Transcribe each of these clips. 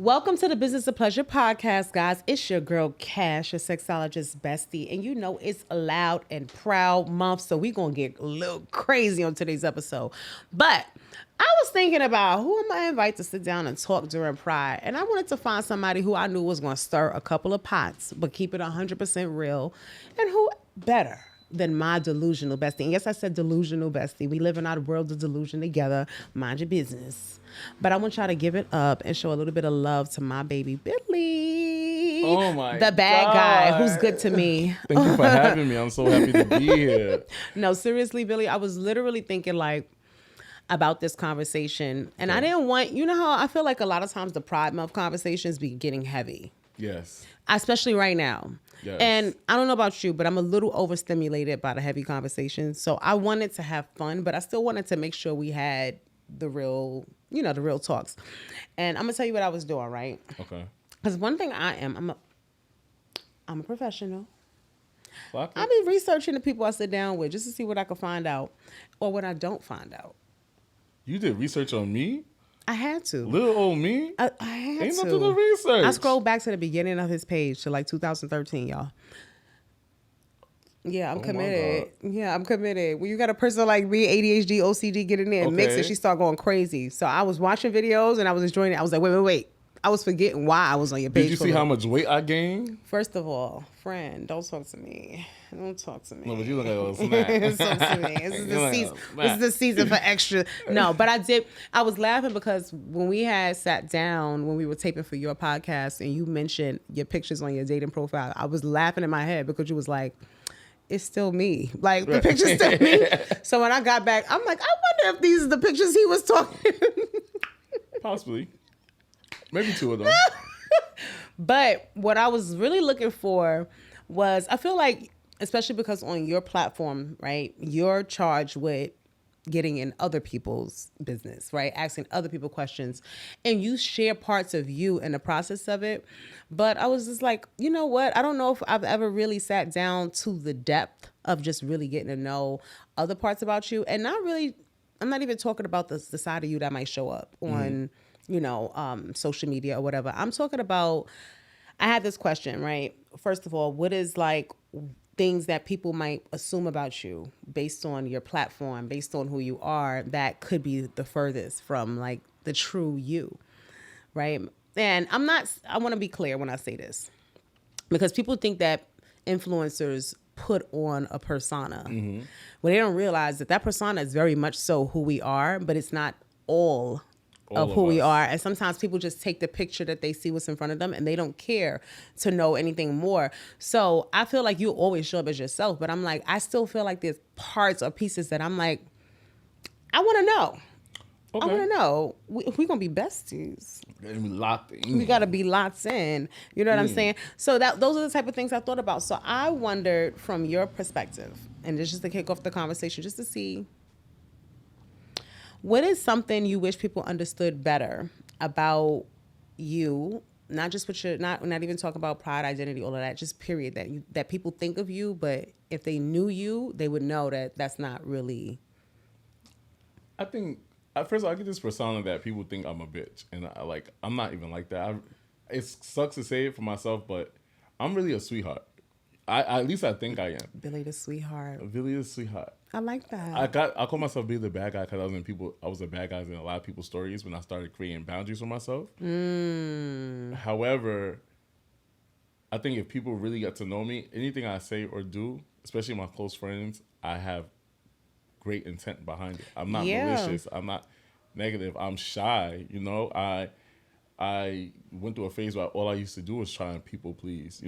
Welcome to the Business of Pleasure podcast, guys. It's your girl, Cash, your sexologist bestie. And you know it's a loud and proud month, so we're going to get a little crazy on today's episode. But I was thinking about who am I invite to sit down and talk during Pride. And I wanted to find somebody who I knew was going to stir a couple of pots, but keep it 100% real. And who better than my delusional bestie? And yes, I said delusional bestie. We live in our world of delusion together. Mind your business. But I want y'all to give it up and show a little bit of love to my baby Billy. Oh my the bad God. guy who's good to me. Thank you for having me. I'm so happy to be here. No, seriously, Billy, I was literally thinking about this conversation. And I didn't want, you know how I feel like a lot of times the Pride Month conversations be getting heavy. Yes. Especially right now. Yes. And I don't know about you, but I'm a little overstimulated by the heavy conversations. So I wanted to have fun, but I still wanted to make sure we had the real talks. And I'm gonna tell you what I was doing, right? Okay. Because one thing I'm a professional. Well, I be researching the people I sit down with just to see what I can find out or what I don't find out. You did research on me? I had to. Little old me? I had Ain't to. nothing to research. I scrolled back to the beginning of his page to like 2013, y'all. Yeah, I'm committed. Yeah, I'm committed. When you got a person like me, ADHD, OCD, get in there and mix it, she start going crazy. So I was watching videos and I was enjoying it. I was like, wait. I was forgetting why I was on your page. Did you see how much weight I gained? First of all, friend, don't talk to me. Don't talk to me. No, but you look like a little snack. Don't talk to me. This is the season for extra. No, but I was laughing because when we had sat down, when we were taping for your podcast and you mentioned your pictures on your dating profile, I was laughing in my head because you was like, it's still me. Like, the picture's still me. So when I got back, I'm like, I wonder if these are the pictures he was talking. Possibly. Maybe two of them. But what I was really looking for was, I feel like, especially because on your platform, right, you're charged with getting in other people's business, right? Asking other people questions. And you share parts of you in the process of it. But I was just like, you know what? I don't know if I've ever really sat down to the depth of just really getting to know other parts about you. And I'm not even talking about the side of you that might show up on, social media or whatever. I'm talking about, I had this question, right? First of all, what is like things that people might assume about you based on your platform, based on who you are, that could be the furthest from like the true you, right? And I want to be clear when I say this, because people think that influencers put on a persona. Mm-hmm. Well, they don't realize that persona is very much so who we are, but it's not all of who we are. And sometimes people just take the picture that they see what's in front of them and they don't care to know anything more. So I feel like you always show up as yourself, but I'm like, I still feel like there's parts or pieces that I'm like, I want to know. Okay. I want to know if we're going to be besties. We got to be locked in. You know what I'm saying? So those are the type of things I thought about. So I wondered from your perspective, and just to kick off the conversation, just to see, what is something you wish people understood better about you? Not just what you're not even talking about pride, identity, all of that. Just period. That people think of you, but if they knew you, they would know that that's not really. I think at first I get this persona that people think I'm a bitch, and I'm not even like that. It sucks to say it for myself, but I'm really a sweetheart. At least I think I am. Billy the sweetheart. Billy the sweetheart. I like that. I call myself Billy the bad guy because I was a bad guy in a lot of people's stories when I started creating boundaries for myself. However, I think if people really get to know me, anything I say or do, especially my close friends, I have great intent behind it. I'm not malicious. I'm not negative. I'm shy. I went through a phase where all I used to do was try and people please,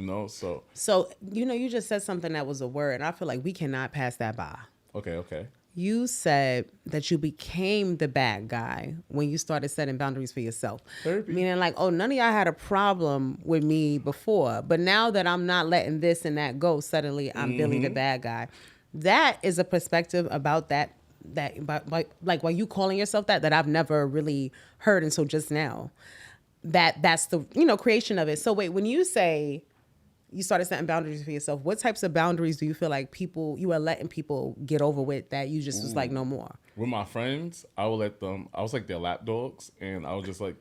So you just said something that was a word, and I feel like we cannot pass that by. Okay. You said that you became the bad guy when you started setting boundaries for yourself. Therapy. Meaning like, none of y'all had a problem with me before, but now that I'm not letting this and that go, suddenly I'm Billy the bad guy. That is a perspective about that like while you calling yourself that I've never really heard until just now. That's the creation of it. So wait, when you say you started setting boundaries for yourself, what types of boundaries do you feel like you are letting people get over with that you just was like no more? With my friends, I would let them. I was like their lap dogs, and I was just like,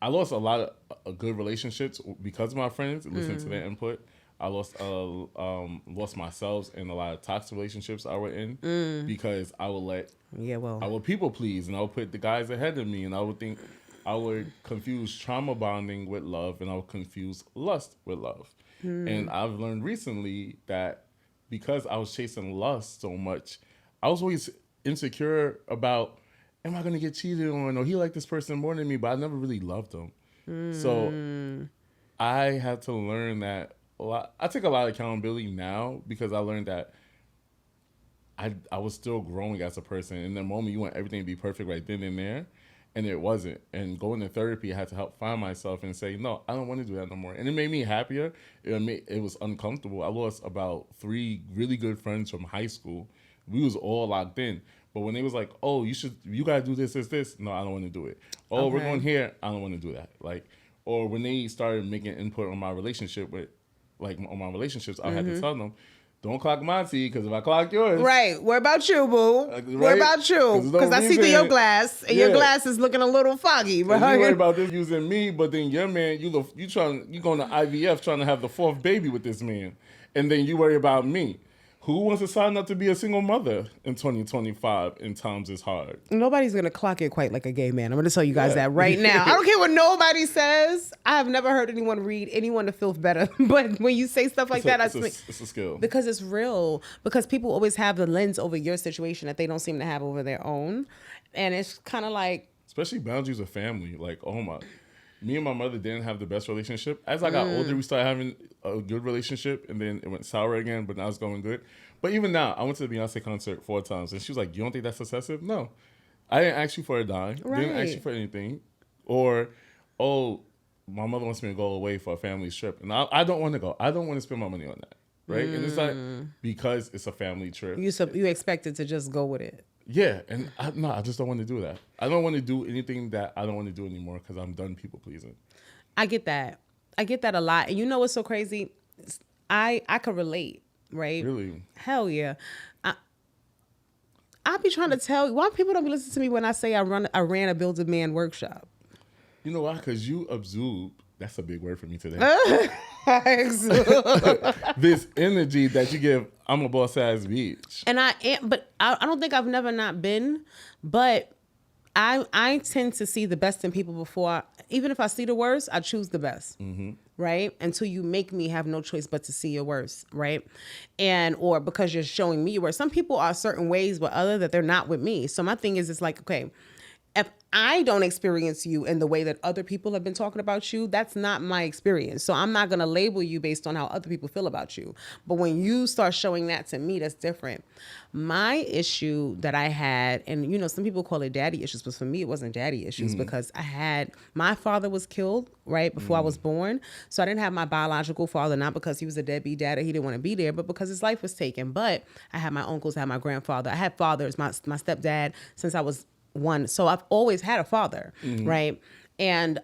I lost a lot of good relationships because of my friends, listening to their input. I lost myself in a lot of toxic relationships I were in because I would people please, and I would put the guys ahead of me, and I would confuse trauma bonding with love, and I would confuse lust with love. And I've learned recently that because I was chasing lust so much, I was always insecure about, am I going to get cheated on, or he liked this person more than me, but I never really loved him. So I had to learn that I take a lot of accountability now because I learned that I was still growing as a person. In the moment, you want everything to be perfect right then and there, and it wasn't. And going to therapy, I had to help find myself and say, no, I don't want to do that no more. And it made me happier. It was uncomfortable. I lost about 3 really good friends from high school. We was all locked in. But when they was like, oh, you got to do this. No, I don't want to do it. Oh, we're going here. I don't want to do that. Or when they started making input on my relationship on my relationships, I had to tell them, don't clock my tea, because if I clock yours. Right. What about you, boo? Right? What about you? Because I see through your glass, and your glass is looking a little foggy. Right? You worry about this using me, but then your man, you going to IVF trying to have the 4th baby with this man. And then you worry about me. Who wants to sign up to be a single mother in 2025 in times is hard? Nobody's going to clock it quite like a gay man. I'm going to tell you guys that right now. I don't care what nobody says. I have never heard anyone read anyone to feel better. But when you say stuff like that, it's a skill. Because it's real. Because people always have the lens over your situation that they don't seem to have over their own. And it's kind of like... Especially boundaries of family. Me and my mother didn't have the best relationship. As I got older, we started having a good relationship, and then it went sour again, but now it's going good. But even now, I went to the Beyoncé concert 4 times, and she was like, you don't think that's excessive? No. I didn't ask you for a dime. Right. Didn't ask you for anything. Or, oh, my mother wants me to go away for a family trip, and I don't want to go. I don't want to spend my money on that, right? And it's like, because it's a family trip. You expected to just go with it. Yeah, and I just don't want to do that. I don't want to do anything that I don't want to do anymore because I'm done people pleasing. I get that. I get that a lot. And you know what's so crazy? I could relate, right? Really? Hell yeah. I be trying to tell you, why people don't be listening to me when I say I ran a Build-A-Man workshop? You know why? Because you absorb. That's a big word for me today. This energy that you give, I'm a boss ass bitch. And I am, but I don't think I've never not been, but I tend to see the best in people before, even if I see the worst, I choose the best, right? Until you make me have no choice but to see your worst, right? Or because you're showing me your worst. Some people are certain ways with other that they're not with me. So my thing is, it's like, okay, if I don't experience you in the way that other people have been talking about you, that's not my experience. So I'm not going to label you based on how other people feel about you. But when you start showing that to me, that's different. My issue that I had, and some people call it daddy issues, but for me, it wasn't daddy issues because my father was killed right before I was born. So I didn't have my biological father, not because he was a deadbeat dad or he didn't want to be there, but because his life was taken. But I had my uncles, I had my grandfather, I had fathers, my stepdad since I was 1. So I've always had a father, right? And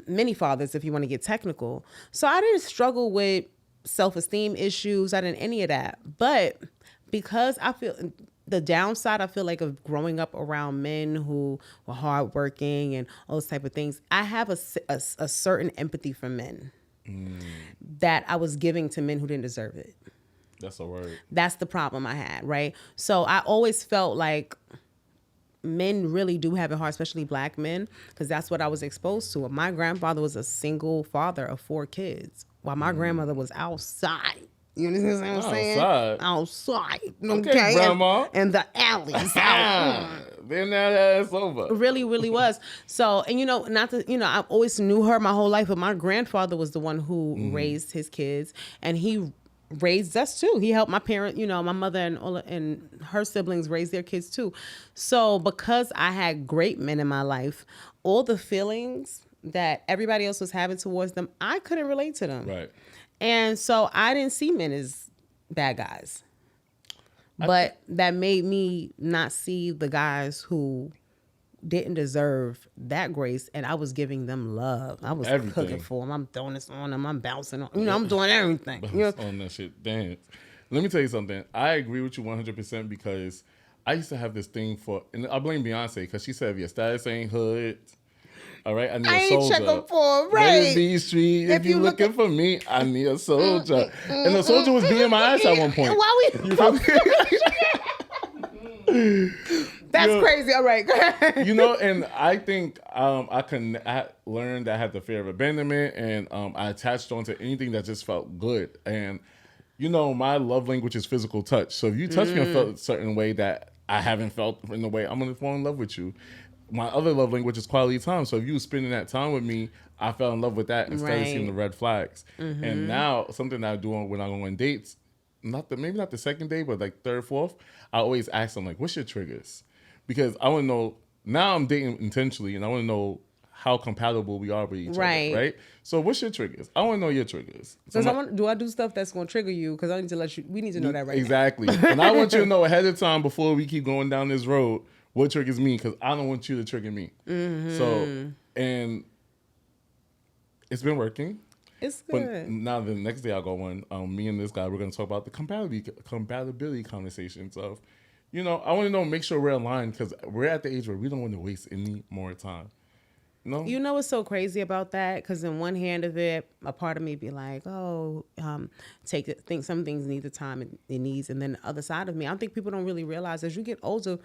many fathers, if you want to get technical. So I didn't struggle with self-esteem issues. I didn't any of that. But because I feel the downside, I feel like of growing up around men who were hardworking and all those type of things, I have a certain empathy for men that I was giving to men who didn't deserve it. That's a word. That's the problem I had, right? So I always felt like men really do have it hard, especially black men, because that's what I was exposed to. My grandfather was a single father of 4 kids, while my grandmother was outside. You understand what I'm saying? Outside. Okay, Grandma. And the alleys. Then that ass over. Really, really was. So, and I always knew her my whole life, but my grandfather was the one who raised his kids, and he raised us too. He helped my parent, my mother and her siblings raise their kids too. So because I had great men in my life, all the feelings that everybody else was having towards them, I couldn't relate to them. Right. And so I didn't see men as bad guys. But that made me not see the guys who didn't deserve that grace, and I was giving them love. I was cooking for them. I'm throwing this on them. I'm bouncing on. I'm doing everything. On that shit, dance. Let me tell you something. I agree with you 100% because I used to have this thing and I blame Beyonce because she said if your status ain't hood, All right, I need I a ain't soldier. check up for him, right? B Street, if you looking for me, I need a soldier. And the soldier was being my ass at one point. Why we? You feel me? That's Yo, crazy. All right, go ahead. You know, and I think I learned that I had the fear of abandonment, and I attached on to anything that just felt good. And you know, my love language is physical touch. So if you touch me and felt a certain way that I haven't felt in the way, I'm gonna fall in love with you. My other love language is quality time. So if you were spending that time with me, I fell in love with that instead of seeing the red flags. And now something that I do when I go on dates, maybe not the second day, but like third, fourth, I always ask them like, "What's your triggers?" Because I want to know. Now I'm dating intentionally, and I want to know how compatible we are with each other, right? So what's your triggers? I want to know your triggers. So do I do stuff that's going to trigger you? Because I need to let you. We need to know that right exactly. now. And I want you to know ahead of time before we keep going down this road what triggers me, because I don't want you to trigger me. So, and it's been working. It's good. But now the next day I go on, me and this guy, we're going to talk about the compatibility conversations of, you know, I want to know, make sure we're aligned, because we're at the age where we don't want to waste any more time. No? You know what's so crazy about that? Because in one hand of it, a part of me be like, oh, think some things need the time it needs. And then the other side of me, I don't think people don't really realize as you get older,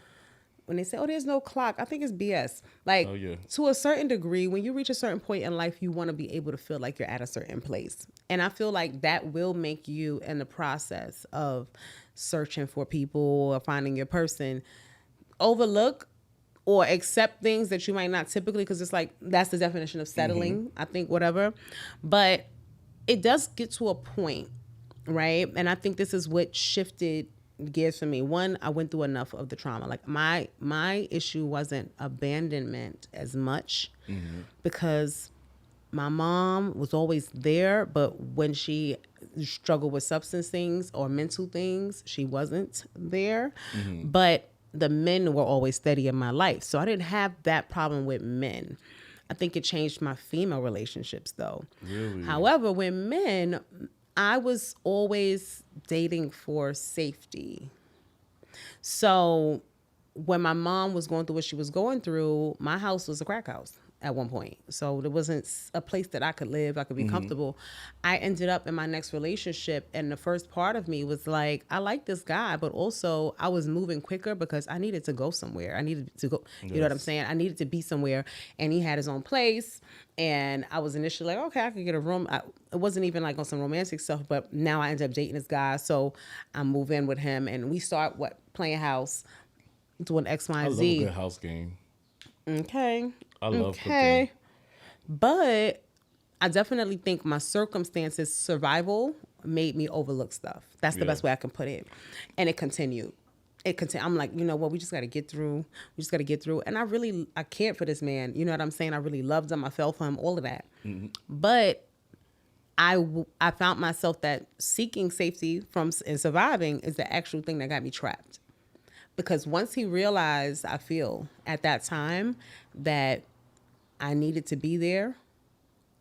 when they say, oh, there's no clock, I think it's BS. Like, to a certain degree, when you reach a certain point in life, you want to be able to feel like you're at a certain place. And I feel like that will make you, in the process of searching for people or finding your person, overlook or accept things that you might not typically, because it's like, that's the definition of settling, I think, whatever. But it does get to a point, right? And I think this is what shifted gears for me. One, I went through enough of the trauma. Like my issue wasn't abandonment as much, because my mom was always there, but when she struggled with substance things or mental things, she wasn't there. But the men were always steady in my life. So I didn't have that problem with men. I think it changed my female relationships though. Really? However, with men, I was always dating for safety. So when my mom was going through what she was going through, my house was a crack house at one point. So there wasn't a place that I could live, I could be comfortable. I ended up in my next relationship, and the first part of me was like, I like this guy, but also I was moving quicker because I needed to go somewhere. I needed to go, you know what I'm saying? I needed to be somewhere, and he had his own place. And I was initially like, okay, I could get a room. It wasn't even like on some romantic stuff, but now I ended up dating this guy. So I move in with him, and we start playing house, doing X, Y, and Z. I love a good house game. Okay. I love cooking. But I definitely think my circumstances, survival, made me overlook stuff. That's the best way I can put it. And it continued. I'm like, you know what? We just got to get through. And I cared for this man. You know what I'm saying? I really loved him. I fell for him, all of that. But I found myself that seeking safety and surviving is the actual thing that got me trapped. Because once he realized, I feel, at that time, that I needed to be there,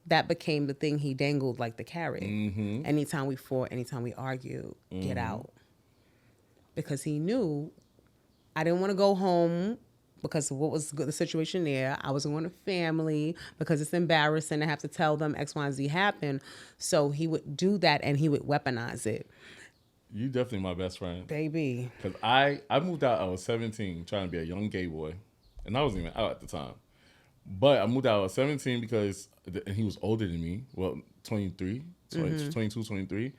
that became the thing he dangled like the carrot. Anytime we fought, anytime we argued, get out. Because he knew I didn't want to go home because of what was the situation there. I was going to family because it's embarrassing to have to tell them X, Y, and Z happened. So he would do that, and he would weaponize it. You definitely my best friend. Baby. Because I moved out, I was 17, trying to be a young gay boy. And I wasn't even out at the time. But I moved out, I was 17 because, and he was older than me. Well, 22, 23.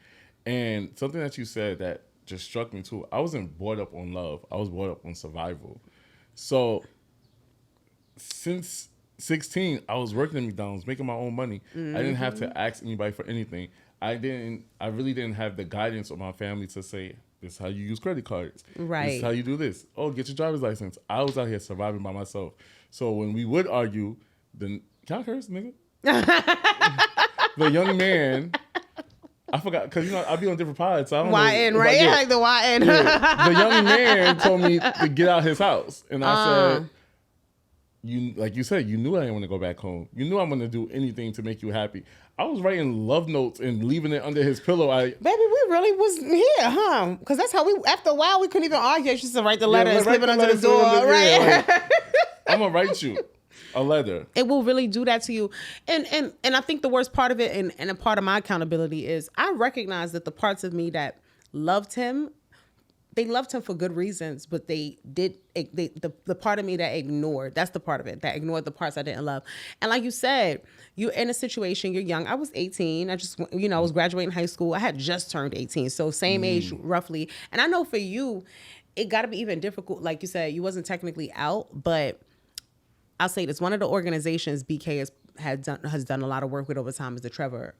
And something that you said that just struck me too, I wasn't brought up on love. I was brought up on survival. So since 16, I was working at McDonald's, making my own money. I didn't have to ask anybody for anything. I really didn't have the guidance of my family to say, this is how you use credit cards. Right. This is how you do this. Oh, get your driver's license. I was out here surviving by myself. So when we would argue, then, can I curse, nigga? The young man, I forgot, because, you know, I'll be on different pods. So I don't YN, know. right? Yeah, like the YN. The young man told me to get out his house. And I said, like you said, you knew I didn't want to go back home. You knew I'm going to do anything to make you happy. I was writing love notes and leaving it under his pillow. Baby, we really was here, huh? Because that's how after a while, we couldn't even argue. She used to write the letter and slip it under the door, right? Like, I'm going to write you. A letter. It will really do that to you. And I think the worst part of it, and a part of my accountability is I recognize that the parts of me that loved him, they loved him for good reasons, but the part of me that ignored, that's the part of it that ignored the parts I didn't love. And like you said, you're in a situation, you're young. I was 18. I just, I was graduating high school. I had just turned 18. So same age roughly. And I know for you, it got to be even difficult. Like you said, you wasn't technically out, but I'll say this: one of the organizations BK has done a lot of work with over time is the Trevor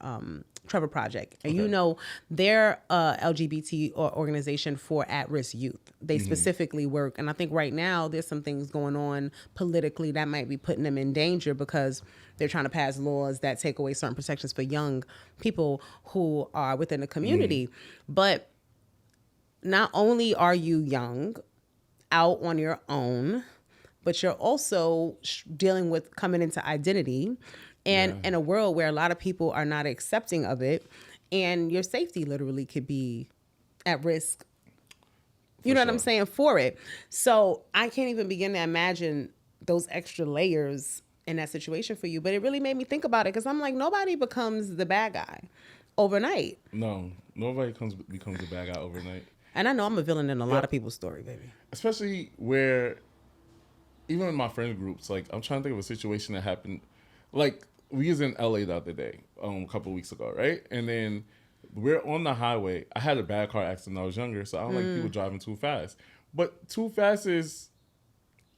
Project, and they're a LGBT organization for at-risk youth. They specifically work, and I think right now there's some things going on politically that might be putting them in danger because they're trying to pass laws that take away certain protections for young people who are within the community. But not only are you young, out on your own, but you're also dealing with coming into identity and in a world where a lot of people are not accepting of it, and your safety literally could be at risk. You know what I'm saying? For it. So I can't even begin to imagine those extra layers in that situation for you. But it really made me think about it because I'm like, nobody becomes the bad guy overnight. No, nobody becomes the bad guy overnight. And I know I'm a villain in a lot of people's story, baby. Especially where, even in my friend groups, like I'm trying to think of a situation that happened. Like we was in LA the other day, a couple of weeks ago, right? And then we're on the highway. I had a bad car accident when I was younger, so I don't like people driving too fast. But too fast is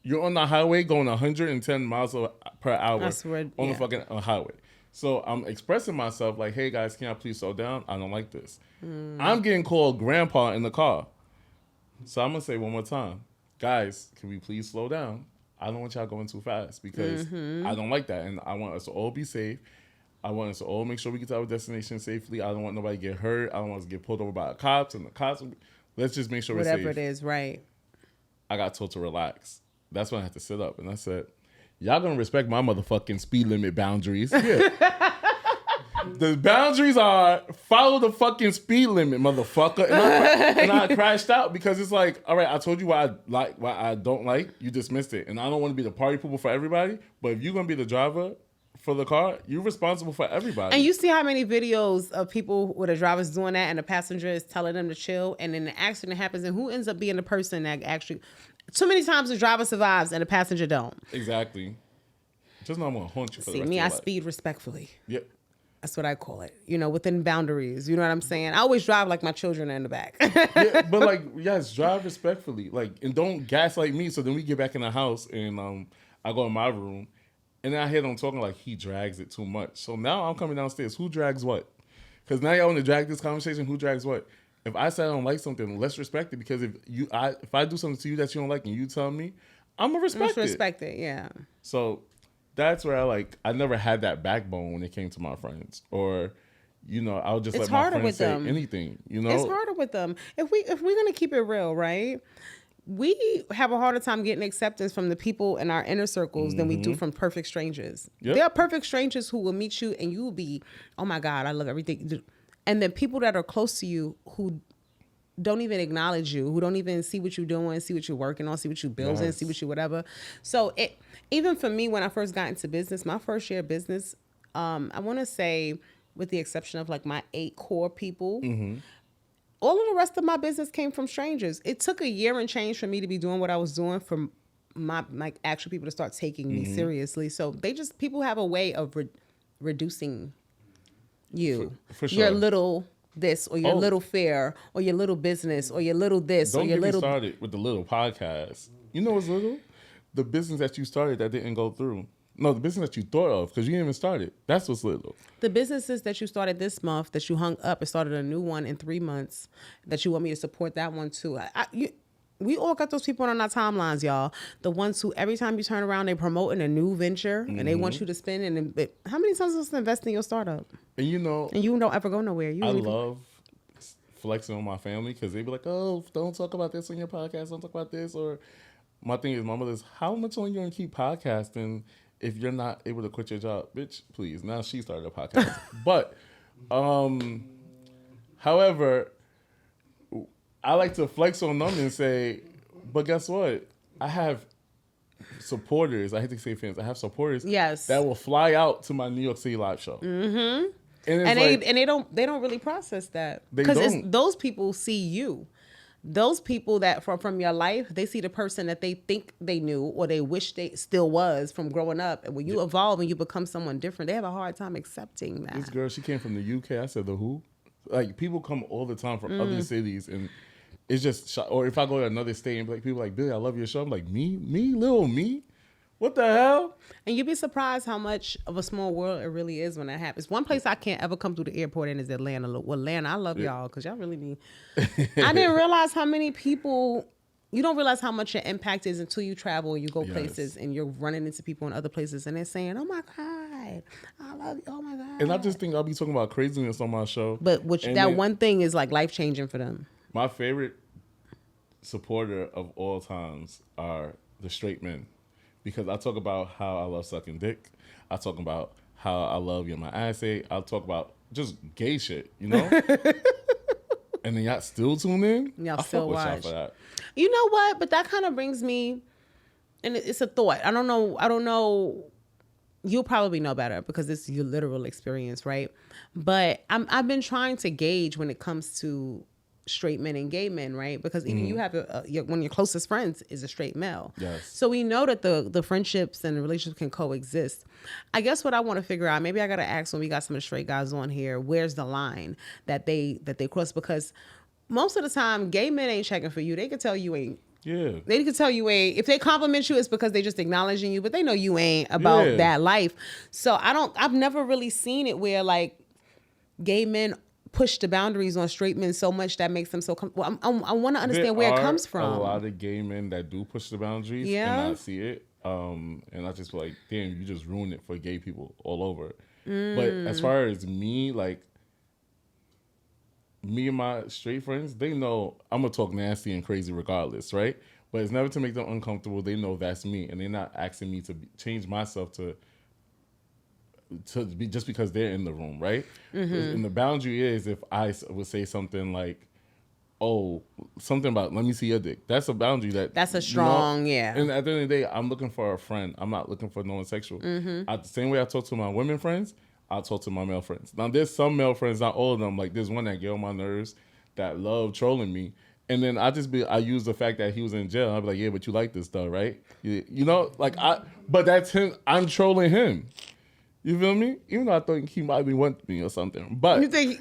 you're on the highway going 110 miles per hour on the fucking highway. So I'm expressing myself like, hey guys, can I please slow down? I don't like this. I'm getting called grandpa in the car. So I'm going to say one more time. Guys, can we please slow down? I don't want y'all going too fast because I don't like that. And I want us to all be safe. I want us to all make sure we get to our destination safely. I don't want nobody to get hurt. I don't want us to get pulled over by the cops. And the cops, let's just make sure we're safe. Whatever it is, right. I got told to relax. That's when I had to sit up. And I said, y'all going to respect my motherfucking speed limit boundaries. Yeah. The boundaries are follow the fucking speed limit, motherfucker. And I crashed out because it's like, all right, I told you what I don't like. You dismissed it. And I don't want to be the party pooper for everybody. But if you're going to be the driver for the car, you're responsible for everybody. And you see how many videos of people where the driver's doing that and the passenger is telling them to chill. And then the accident happens. And who ends up being the person that actually... Too many times the driver survives and the passenger don't. Exactly. Just not want to haunt you for the rest of your life. I speed respectfully. Yep. That's what I call it. Within boundaries. You know what I'm saying? I always drive like my children are in the back. Yeah, but like, yes, drive respectfully. Like, and don't gaslight me. So then we get back in the house and I go in my room and then I hear them talking like he drags it too much. So now I'm coming downstairs. Who drags what? Because now y'all want to drag this conversation. Who drags what? If I say I don't like something, let's respect it. Because if I do something to you that you don't like and you tell me, I'm gonna respect it. Respect it, yeah. So that's where I never had that backbone when it came to my friends, or I would just let my friends say anything. It's harder with them. If we're gonna keep it real, right? We have a harder time getting acceptance from the people in our inner circles than we do from perfect strangers. Yep. There are perfect strangers who will meet you and you will be, oh my God, I love everything. And then people that are close to you who don't even acknowledge you, who don't even see what you're doing, see what you're working on, see what you're building, see what you whatever. So even for me, when I first got into business, my first year of business, I want to say, with the exception of like my 8 core people, all of the rest of my business came from strangers. It took a year and change for me to be doing what I was doing for my actual people to start taking me seriously. So people have a way of reducing you, for sure. Your little this or your little fair or your little business or your little this or your little... Don't get me started with the little podcast. You know what's little? The business that you started that didn't go through. No, the business that you thought of because you didn't even start it. That's what's little. The businesses that you started this month that you hung up and started a new one in 3 months that you want me to support that one too. We all got those people on our timelines, y'all. The ones who every time you turn around, they promoting a new venture and they want you to spend. And how many times was to invest in your startup? And you don't ever go nowhere. I love flexing on my family because they be like, oh, don't talk about this on your podcast. Don't talk about this. Or my thing is, my mother's, how much longer you going to keep podcasting if you're not able to quit your job? Bitch, please. Now she started a podcast. But, however... I like to flex on them and say, but guess what? I have supporters. I hate to say fans. I have supporters. Yes. That will fly out to my New York City live show. Mm-hmm. And they don't really process that because those people see you. Those people that from your life, they see the person that they think they knew or they wish they still was from growing up. And when you evolve and you become someone different, they have a hard time accepting that. This girl, she came from the UK. I said, the who? Like, people come all the time from other cities, and it's just, or if I go to another state and like people like, Billy, I love your show. I'm like, me, little me? What the hell? And you'd be surprised how much of a small world it really is when that happens. One place I can't ever come through the airport in is Atlanta. Well, Atlanta, I love y'all because y'all really mean. I didn't realize how many people, you don't realize how much your impact is until you travel and you go places and you're running into people in other places and they're saying, oh my God, I love you, oh my God. And I just think I'll be talking about craziness on my show. But one thing is like life-changing for them. My favorite supporter of all times are the straight men. Because I talk about how I love sucking dick. I talk about how I love getting my ass ate. I'll talk about just gay shit, you know? And then y'all still tune in? Y'all still watch. Y'all for that. You know what? But that kind of brings me, and it's a thought. I don't know. You'll probably know better because it's your literal experience, right? But I've been trying to gauge when it comes to straight men and gay men, right? Because even you have one of your closest friends is a straight male. Yes. So we know that the friendships and the relationships can coexist. I guess what I want to figure out, maybe I got to ask when we got some of the straight guys on here, where's the line that they cross? Because most of the time, gay men ain't checking for you. They can tell you ain't. Yeah. They can tell you ain't. If they compliment you, it's because they just acknowledging you, but they know you ain't about that life. So I've never really seen it where like gay men push the boundaries on straight men so much that makes them so I want to understand where it comes from. A lot of gay men that do push the boundaries and I see it. And I just feel like, damn, you just ruined it for gay people all over. But as far as me, like me and my straight friends, they know I'm gonna talk nasty and crazy regardless, right? But it's never to make them uncomfortable. They know that's me, and they're not asking me to change myself to be just because they're in the room, right? And the boundary is if I would say something like, "Oh, something about let me see your dick." That's a boundary. That's a strong, And at the end of the day, I'm looking for a friend. I'm not looking for no one sexual. The same way I talk to my women friends, I'll talk to my male friends. Now, there's some male friends, not all of them. Like there's one that get on my nerves that love trolling me. And then I use the fact that he was in jail. I'll be like, yeah, but you like this though, right? You know, like but that's him. I'm trolling him. You feel me? Even though I thought he might be wanting me or something. But you think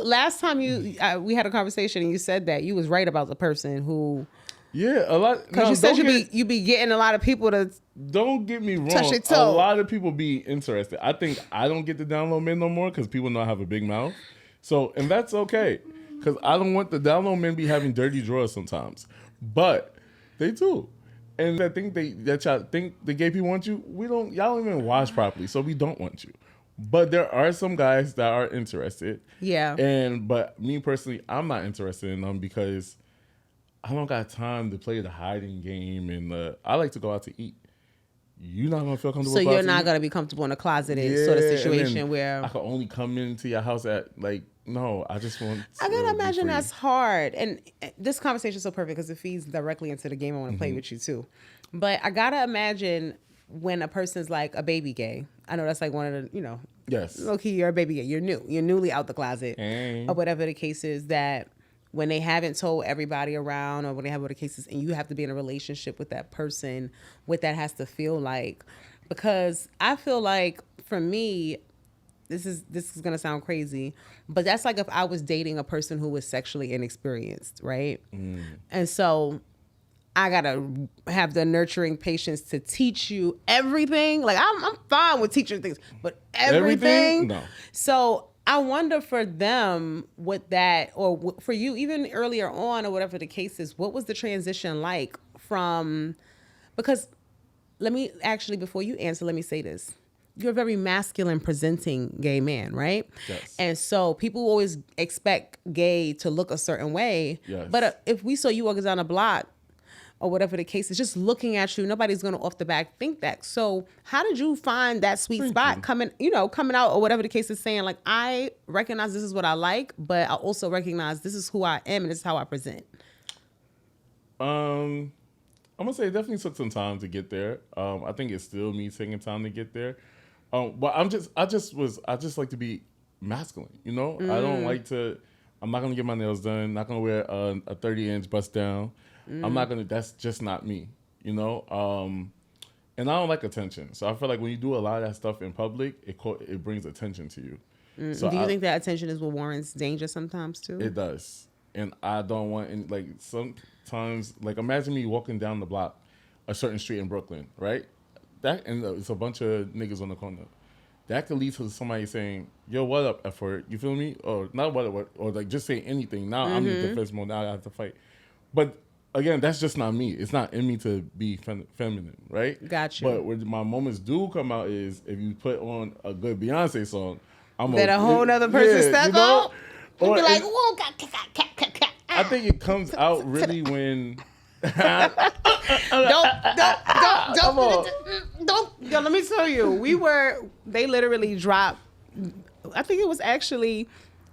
last time we had a conversation and you said that you was right about the person who. Yeah, a lot. Because you said you be getting a lot of people to. Don't get me wrong. Touch your toe. A lot of people be interested. I think I don't get to download men no more because people know I have a big mouth. So, and that's okay. Because I don't want the download men be having dirty drawers sometimes. But they do. And I think y'all think the gay people want you. Y'all don't even wash properly, so we don't want you. But there are some guys that are interested. Yeah. But me personally, I'm not interested in them because I don't got time to play the hiding game, and I like to go out to eat. You're not gonna feel comfortable. So you're not gonna be comfortable in a closeted sort of situation where I can only come into your house at like no. I just want. I gotta imagine that's hard, and this conversation is so perfect because it feeds directly into the game I want to play with you too. But I gotta imagine when a person's like a baby gay. I know that's like one of the yes, low key you're a baby gay. You're newly out the closet or whatever the case is that. When they haven't told everybody around or when they have other cases and you have to be in a relationship with that person, what that has to feel like. Because I feel like for me, this is going to sound crazy, but that's like if I was dating a person who was sexually inexperienced, right? And so I got to have the nurturing patience to teach you everything. Like I'm fine with teaching things, but everything? No. So I wonder for them what that, or for you, even earlier on or whatever the case is, what was the transition like from, because before you answer, let me say this. You're a very masculine presenting gay man, right? Yes. And so people always expect gay to look a certain way. Yes. But if we saw you walking down a block, or whatever the case is, just looking at you, nobody's going to off the back think that. So how did you find that sweet spot coming out or whatever the case is saying, like, I recognize this is what I like, but I also recognize this is who I am and this is how I present? I gonna say it definitely took some time to get there. I think it's still me taking time to get there. But I just like to be masculine, you know? I don't like to, I'm not gonna get my nails done, not gonna wear a 30-inch bust down. That's just not me, you know? And I don't like attention. So I feel like when you do a lot of that stuff in public, it brings attention to you. So do you think that attention is what warrants danger sometimes too? It does. And I don't want any, like, sometimes, like, imagine me walking down the block, a certain street in Brooklyn, right? And it's a bunch of niggas on the corner. That could lead to somebody saying, yo, what up, F-word? You feel me? Or not what up, or like just say anything. Now I'm in defense mode. Now I have to fight. But again, that's just not me. It's not in me to be feminine, right? Gotcha. But where my moments do come out is if you put on a good Beyonce song, that a whole other person step on? You'll be like, whoa, I think it comes out really when... don't. Yo, let me tell you, they literally dropped, I think it was actually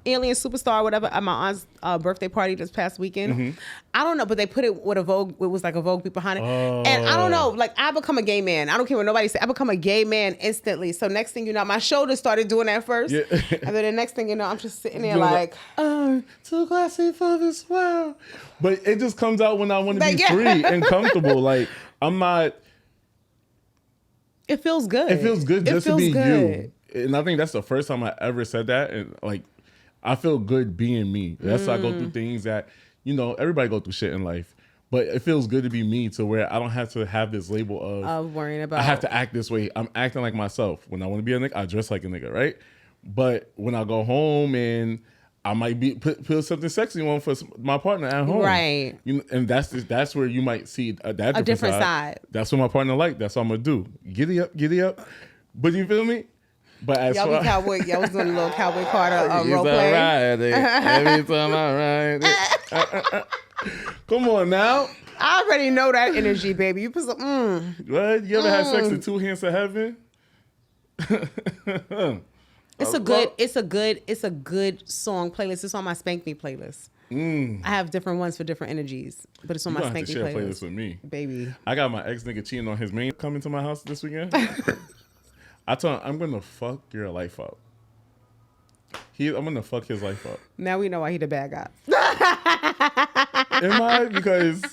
Alien Superstar or whatever at my aunt's birthday party this past weekend. I don't know, but they put it with a Vogue. It was like a Vogue beat behind it. And I don't know, like I become a gay man. I don't care what nobody say. I become a gay man instantly. So next thing you know, my shoulders started doing that first. Yeah. And then the next thing you know, I'm just sitting there like, I'm too classy for this world. But it just comes out when I want to be free and comfortable. Like I'm not. It feels good. It feels good just to be you. And I think that's the first time I ever said that. And like, I feel good being me. That's why I go through things that, you know, everybody go through shit in life. But it feels good to be me to where I don't have to have this label of worrying about. I have to act this way. I'm acting like myself. When I want to be a nigga, I dress like a nigga, right? But when I go home and I might put something sexy on for my partner at home, right? You know, and that's where you might see that a different side. That's what my partner like. That's what I'm gonna do. Giddy up. But you feel me? But as y'all was doing a little Cowboy Carter role play. Every time I ride it. Come on now. I already know that energy, baby. You put some. What? You ever had sex with two hands to heaven? It's a good song playlist. It's on my Spank Me playlist. I have different ones for different energies, but it's on my Spank Me playlist. Playlist with me, baby. I got my ex nigga cheating on his main coming to my house this weekend. I told him I'm gonna fuck your life up. I'm gonna fuck his life up. Now we know why he the bad guy. Am I? Because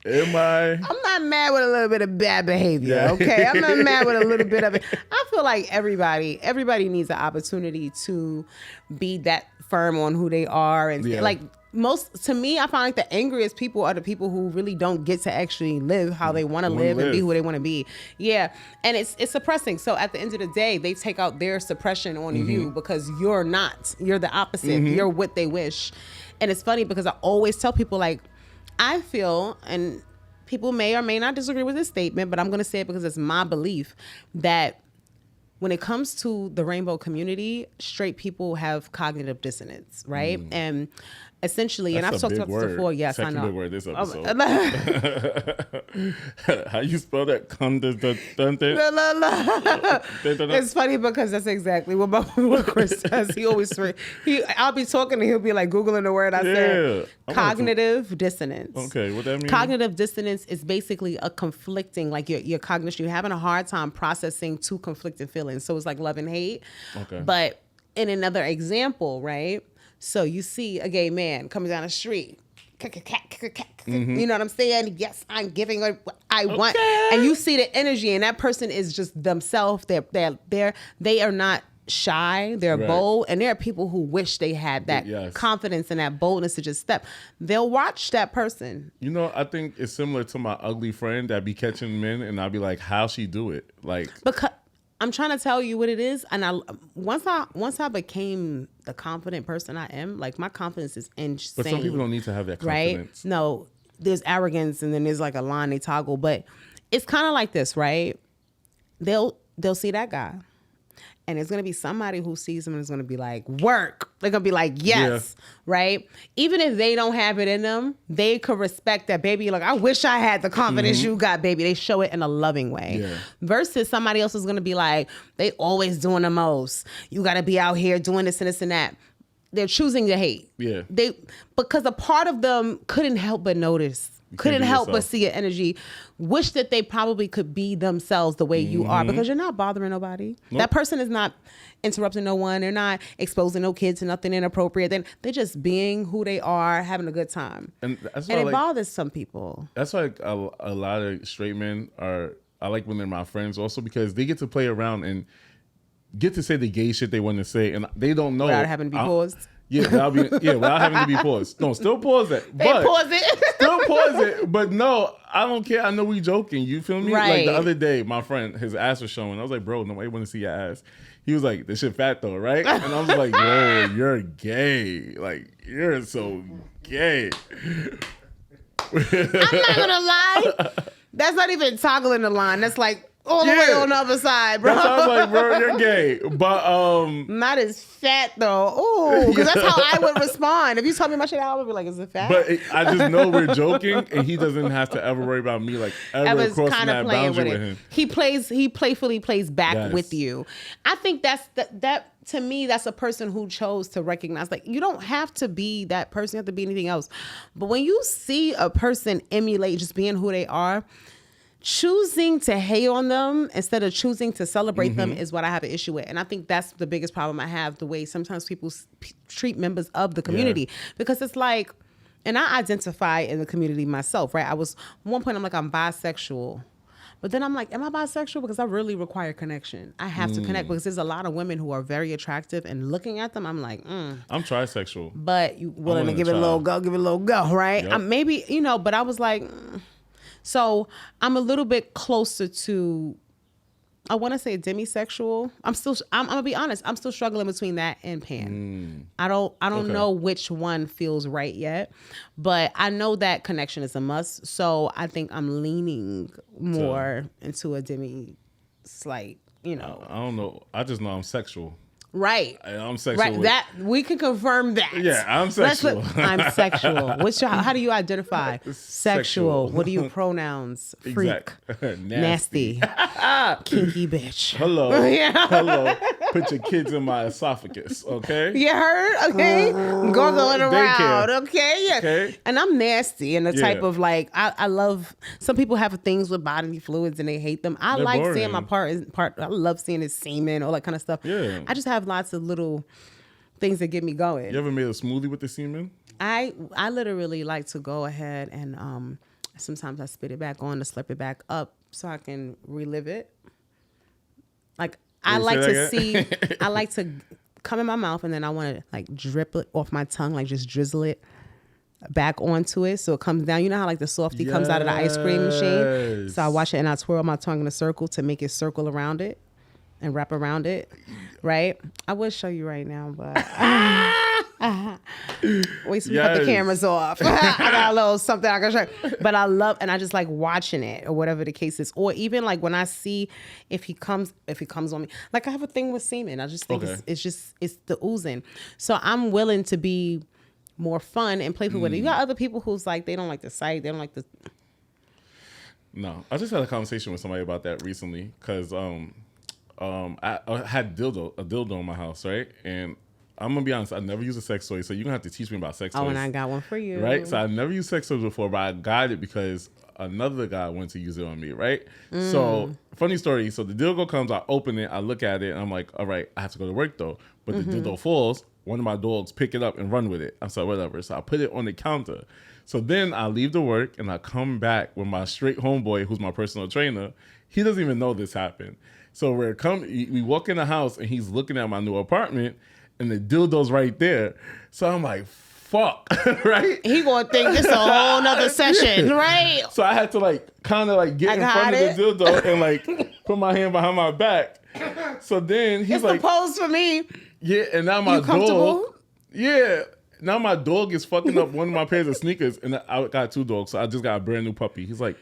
am I? I'm not mad with a little bit of bad behavior, okay? I'm not mad with a little bit of it. I feel like everybody needs an opportunity to be that firm on who they are. And like to me, I find like the angriest people are the people who really don't get to actually live how they want to live and be who they want to be. Yeah. And it's suppressing. So at the end of the day, they take out their suppression on you because you're not. You're the opposite. You're what they wish. And it's funny because I always tell people, like, I feel, and people may or may not disagree with this statement, but I'm going to say it because it's my belief that when it comes to the rainbow community, straight people have cognitive dissonance, right? And essentially, and I've talked about this before. Yes, I know. Big word this episode. How you spell that? It's funny because that's exactly what Chris does. He always I'll be talking and he'll be like Googling the word I said. Cognitive dissonance. Okay, what that mean? Cognitive dissonance is basically a conflicting, like your cognition. You're having a hard time processing two conflicting feelings. So it's like love and hate. Okay. But in another example, right? So you see a gay man coming down the street. You know what I'm saying? Yes, I'm giving her what I want. And you see the energy, and that person is just themselves. They are not shy. They're bold. And there are people who wish they had that confidence and that boldness to just step. They'll watch that person. You know, I think it's similar to my ugly friend that be catching men, and I'll be like, how she do it? Like, because I'm trying to tell you what it is, and once I became the confident person I am, like my confidence is insane. But some people don't need to have that confidence. Right? No, there's arrogance, and then there's like a line they toggle. But it's kind of like this, right? They'll see that guy, and there's gonna be somebody who sees him and is gonna be like, work. They're gonna be like, yes, right? Even if they don't have it in them, they could respect that, baby. Like, I wish I had the confidence you got, baby. They show it in a loving way. Yeah. Versus somebody else is gonna be like, they always doing the most. You gotta be out here doing this and this and that. They're choosing to hate. Yeah. Because a part of them couldn't help but notice couldn't help but see your energy. Wish that they probably could be themselves the way you are, because you're not bothering nobody. Nope. That person is not interrupting no one. They're not exposing no kids to nothing inappropriate. They're just being who they are, having a good time. And it bothers some people. That's why a lot of straight men are, I like when they're my friends also, because they get to play around and get to say the gay shit they want to say, and they don't know. Without having to be paused. Without having to be paused. No, still pause it. Pause it. Still pause it. But no, I don't care. I know we joking. You feel me? Right. Like the other day, my friend, his ass was showing. I was like, bro, nobody want to see your ass. He was like, this shit fat though, right? And I was like, whoa, you're gay. Like, you're so gay. I'm not gonna lie. That's not even toggling the line. That's like all the way on the other side, bro. That's how I was like, bro, you're gay. But not as fat though. Ooh, because that's how I would respond. If you told me my shit, I would be like, is it fat? But I just know we're joking, and he doesn't have to ever worry about me like ever crossing that boundary with him. He playfully plays back with you. I think that's that to me, that's a person who chose to recognize, like, you don't have to be that person, you have to be anything else. But when you see a person emulate just being who they are, choosing to hate on them instead of choosing to celebrate them is what I have an issue with. And I think that's the biggest problem I have, the way sometimes people treat members of the community. Because it's like, and I identify in the community myself, right? At one point I'm like, I'm bisexual. But then I'm like, am I bisexual? Because I really require connection. I have to connect, because there's a lot of women who are very attractive, and looking at them, I'm like, I'm trisexual. But you willing to give it a little go, right? Yep. Maybe, but I was like, So I'm a little bit closer to, I want to say demisexual. I'm gonna be honest. I'm still struggling between that and pan. I don't know which one feels right yet, but I know that connection is a must. So I think I'm leaning more into a demi slight, I don't know. I just know I'm sexual. Right. I'm sexual. Right. That we can confirm that. Yeah, I'm sexual. I'm sexual. How do you identify? Sexual. What are your pronouns? Freak. Nasty. Kinky bitch. Hello. Yeah. Hello. Put your kids in my esophagus, okay? You heard? Okay. Going around. Okay. Yeah. Okay. And I'm nasty in the type of like, I love, some people have things with bodily fluids and they hate them. They're like boring. Seeing my part. I love seeing his semen, all that kind of stuff. Yeah. I just have lots of little things that get me going. You ever made a smoothie with the semen? I literally like to go ahead and sometimes I spit it back on to slurp it back up so I can relive it. Like I like to come in my mouth and then I want to like drip it off my tongue, like just drizzle it back onto it so it comes down. You know how like the softie comes out of the ice cream machine? So I wash it and I twirl my tongue in a circle to make it circle around it and wrap around it, right? I would show you right now, but wait till we cut the cameras off. I got a little something I can show you. But I love, and I just like watching it or whatever the case is. Or even like when I see if he comes on me. Like I have a thing with semen. I just think it's the oozing. So I'm willing to be more fun and playful with it. You got other people who's like, they don't like the sight. They don't like the... No, I just had a conversation with somebody about that recently because... I had a dildo in my house, right? And I'm gonna be honest, I never used a sex toy, so you're gonna have to teach me about sex toys. Oh, and I got one for you. Right? So I never used sex toys before, but I got it because another guy went to use it on me, right? So, funny story. So the dildo comes, I open it, I look at it, and I'm like, all right, I have to go to work though. But the dildo falls, one of my dogs pick it up and run with it. I'm like, whatever. So I put it on the counter. So then I leave to work and I come back with my straight homeboy, who's my personal trainer. He doesn't even know this happened. So we walk in the house and he's looking at my new apartment and the dildo's right there. So I'm like, fuck, right? He gonna think this a whole nother session, right? So I had to like kind of like get in front of the dildo and like put my hand behind my back. So then he's like, it's the pose for me. Yeah, and now my dog. Yeah. Now my dog is fucking up one of my pairs of sneakers and I got 2 dogs. So I just got a brand new puppy. He's like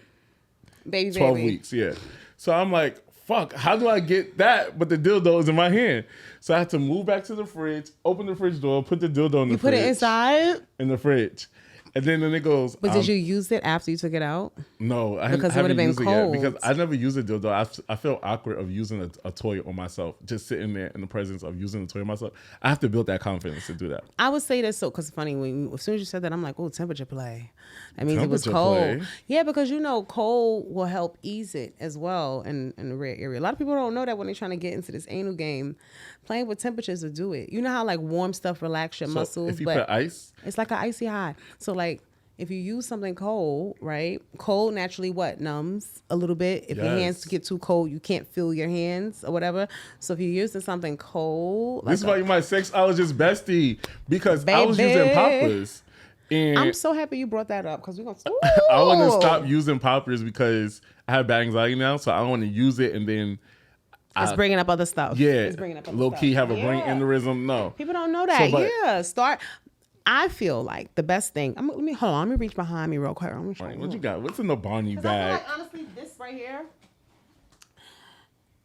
12 weeks, yeah. So I'm like, fuck, how do I get that? But the dildo is in my hand. So I had to move back to the fridge, open the fridge door, put the dildo in the fridge. You put it inside? In the fridge. And then it goes. But did you use it after you took it out? No, because it would have been cold. Because I never use a dildo. I feel awkward of using a toy on myself. Just sitting there in the presence of using a toy on myself. I have to build that confidence to do that. I would say that because it's funny as soon as you said that, I'm like, oh, temperature play. That means it was cold. Play. Yeah, because cold will help ease it as well in the rear area. A lot of people don't know that when they're trying to get into this anal game. Playing with temperatures will do it. You know how like warm stuff relax your muscles, if you put ice, it's like an icy high. So like if you use something cold, right? Cold naturally what numbs a little bit. If your hands get too cold, you can't feel your hands or whatever. So if you're using something cold, this is why you're my sexologist bestie because I was using poppers. And I'm so happy you brought that up because we're gonna. I want to stop using poppers because I have bad anxiety now, so I don't want to use it and then. It's bringing up other stuff. Yeah, it's bringing up other low stuff. key have a brain aneurysm. No, people don't know that. Start. I feel like the best thing. Let me reach behind me real quick. What you got? What's in the Bonnie bag? Like, honestly, this right here.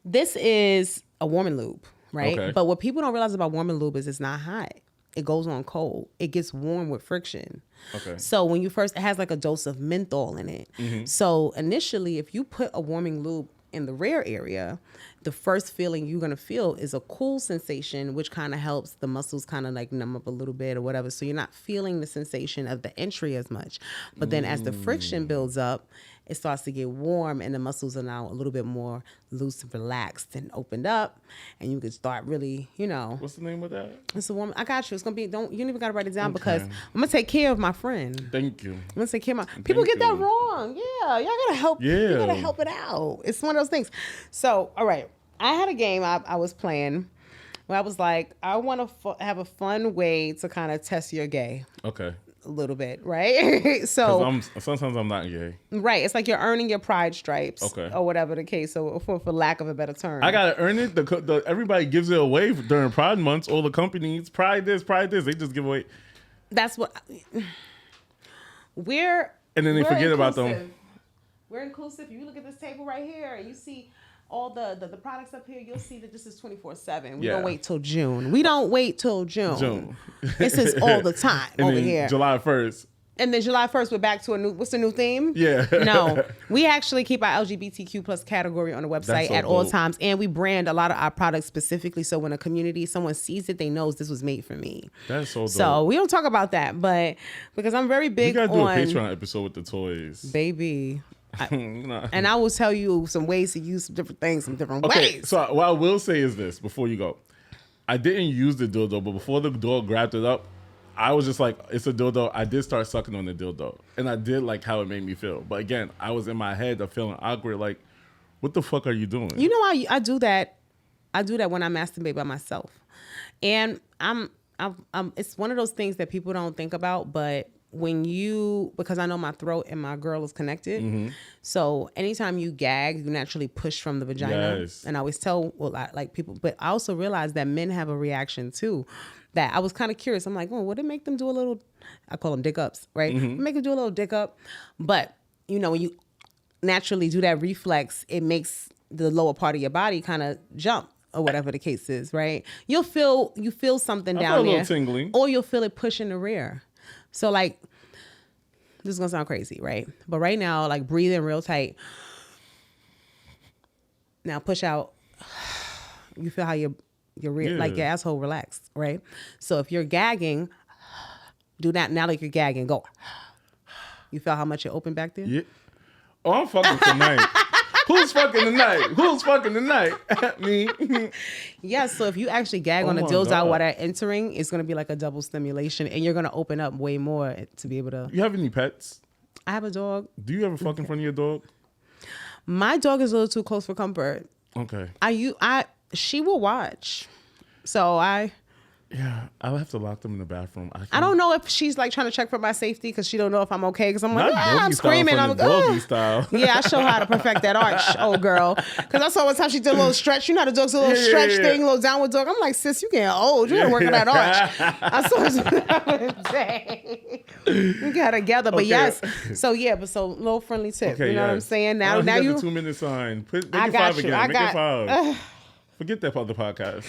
This is a warming lube, right? Okay. But what people don't realize about warming lube is it's not hot. It goes on cold. It gets warm with friction. Okay. So when you first, it has like a dose of menthol in it. Mm-hmm. So initially, if you put a warming lube in the rear area, the first feeling you're going to feel is a cool sensation, which kind of helps the muscles kind of like numb up a little bit or whatever. So you're not feeling the sensation of the entry as much. But then as the friction builds up, it starts to get warm and the muscles are now a little bit more loose and relaxed and opened up. And you can start really, What's the name of that? It's a woman. I got you. It's going to be, you don't even got to write it down because I'm going to take care of my friend. Thank you. I'm going to take care of my, people get that wrong. Yeah. Y'all got to help. Yeah. You got to help it out. It's one of those things. So, all right. I had a game I was playing where I was like, I want to have a fun way to kind of test your gay. Okay. A little bit, right? So sometimes I'm not gay. Right. It's like you're earning your pride stripes. Okay. Or whatever the case. So for lack of a better term. I got to earn it. Everybody gives it away during Pride months. All the companies, Pride this. They just give away. That's what... And then they forget about them. We're inclusive. If you look at this table right here and you see... all the products up here, you'll see that this is 24/7. We don't wait till June. This is all the time and over then here. July 1st. And then July 1st, we're back to what's the new theme? Yeah. No, we actually keep our LGBTQ plus category on the website at all times. And we brand a lot of our products specifically. So when someone sees it, they knows this was made for me. That's so dope. So we don't talk about that, but because I'm very big on. We got to do a Patreon episode with the toys. Baby. And I will tell you some ways to use some different things, some different ways. So what I will say is this before you go. I didn't use the dildo, but before the dog grabbed it up, I was just like, it's a dildo. I did start sucking on the dildo. And I did like how it made me feel. But again, I was in my head of feeling awkward. Like, what the fuck are you doing? You know why I do that? I do that when I masturbate by myself. And it's one of those things that people don't think about, but because I know my throat and my girl is connected. Mm-hmm. So anytime you gag, you naturally push from the vagina. Yes. And I always tell people, but I also realize that men have a reaction too. That I was kind of curious. I'm like, would it make them do a little, I call them dick ups, right? Mm-hmm. Make them do a little dick up. But when you naturally do that reflex, it makes the lower part of your body kind of jump. Or whatever the case is, right? You feel something down there. A little tingling. Or you'll feel it push in the rear. So like, this is gonna sound crazy, right? But right now, like breathe in real tight. Now push out. You feel how your rear, like your asshole relaxed, right? So if you're gagging, do that now like you're gagging. Go. You feel how much it opened back there? Yeah. Oh, I'm fucking tonight. Who's fucking tonight? Me. Yeah, so if you actually gag on the dildo while they're entering, it's going to be like a double stimulation, and you're going to open up way more to be able to... You have any pets? I have a dog. Do you ever fuck in front of your dog? My dog is a little too close for comfort. Okay. She will watch. So Yeah, I'll have to lock them in the bathroom. I don't know if she's like trying to check for my safety because she don't know if I'm okay. Because I'm like, I'm screaming. I'm doggy style. Yeah, I show her how to perfect that arch, old girl. Because I saw one time she did a little stretch. You know how the dog's a little stretch thing, a little downward dog. I'm like, sis, you getting old. You gotta work on that arch. I saw we got together, but yes. So little friendly tip. Okay, you know what I'm saying? Now you the 2-minute sign. Make I it got 5 you. again. Make it 5. Forget that part of the podcast.